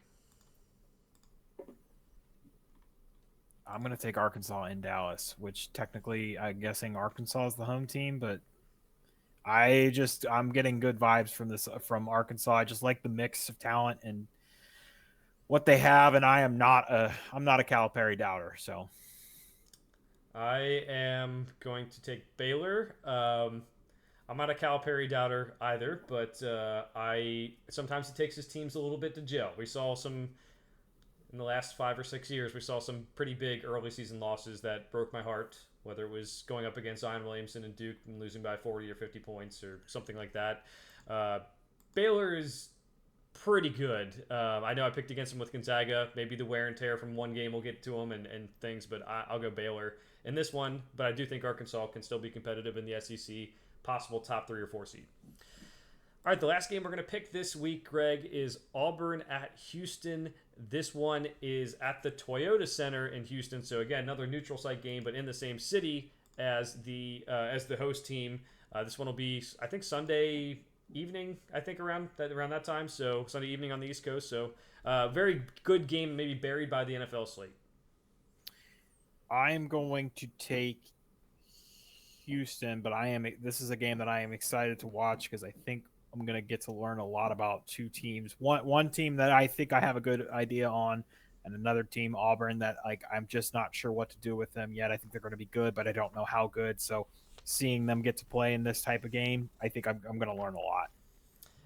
I'm going to take Arkansas in Dallas, which technically I'm guessing Arkansas is the home team, but I'm getting good vibes from Arkansas. I just like the mix of talent and what they have, and I'm not a Calipari doubter. So I am going to take Baylor. I'm not a Calipari doubter either, but I sometimes it takes his teams a little bit to gel. We saw some in the last 5 or 6 years. We saw some pretty big early season losses that broke my heart. Whether it was going up against Zion Williamson and Duke and losing by 40 or 50 points or something like that. Baylor is pretty good. I know I picked against them with Gonzaga. Maybe the wear and tear from one game will get to them and things, but I'll go Baylor in this one. But I do think Arkansas can still be competitive in the SEC, possible top 3 or 4 seed. All right, the last game we're going to pick this week, Greg, is Auburn at Houston. This one is at the Toyota Center in Houston. So again, another neutral site game, but in the same city as the host team. This one will be, I think, Sunday evening. I think around that time. So Sunday evening on the East Coast. So very good game, maybe buried by the NFL slate. I'm going to take Houston, but this is a game that I am excited to watch because I think I'm going to get to learn a lot about two teams. One team that I think I have a good idea on, and another team, Auburn, that I'm just not sure what to do with them yet. I think they're going to be good, but I don't know how good. So seeing them get to play in this type of game, I think I'm going to learn a lot.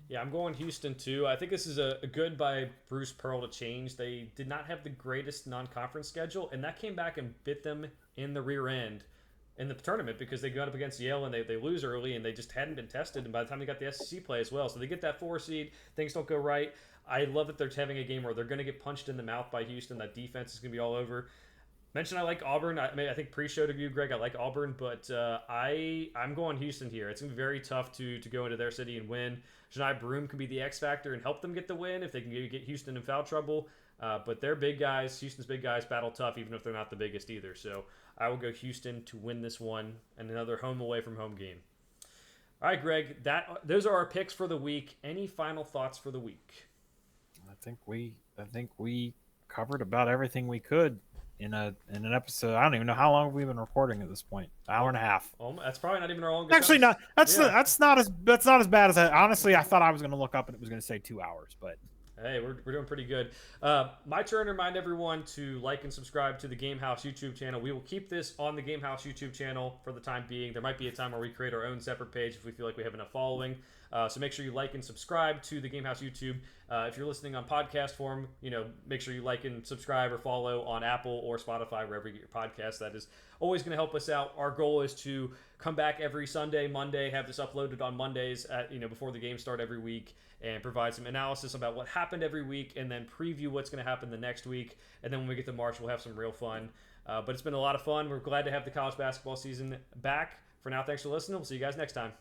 Yeah, I'm going Houston too. I think this is a good by Bruce Pearl to change. They did not have the greatest non-conference schedule, and that came back and bit them in the rear end in the tournament because they got up against Yale and they lose early and they just hadn't been tested. And by the time they got the SEC play as well, so they get that 4 seed, things don't go right. I love that they're having a game where they're going to get punched in the mouth by Houston. That defense is going to be all over. Mentioned I like Auburn. I think pre-show to you, Greg, I like Auburn, but I'm going Houston here. It's going to be very tough to go into their city and win. Janai Broome can be the X factor and help them get the win if they can get Houston in foul trouble. But they're big guys. Houston's big guys battle tough, even if they're not the biggest either. So I will go Houston to win this one and another home away from home game. All right, Greg, those are our picks for the week. Any final thoughts for the week? I think we covered about everything we could in an episode. I don't even know how long we've been recording at this point. An hour and a half. That's probably not even our longest. Actually, not. That's not as bad as honestly I thought I was going to look up and it was going to say 2 hours, but. Hey, we're doing pretty good. My turn to remind everyone to like and subscribe to the Game House YouTube channel. We will keep this on the Game House YouTube channel for the time being. There might be a time where we create our own separate page if we feel like we have enough following. So make sure you like and subscribe to the Game House YouTube. If you're listening on podcast form, make sure you like and subscribe or follow on Apple or Spotify, wherever you get your podcasts. That is always going to help us out. Our goal is to come back every Sunday, Monday, have this uploaded on Mondays at before the games start every week, and provide some analysis about what happened every week, and then preview what's going to happen the next week. And then when we get to March, we'll have some real fun. But it's been a lot of fun. We're glad to have the college basketball season back. For now, thanks for listening. We'll see you guys next time.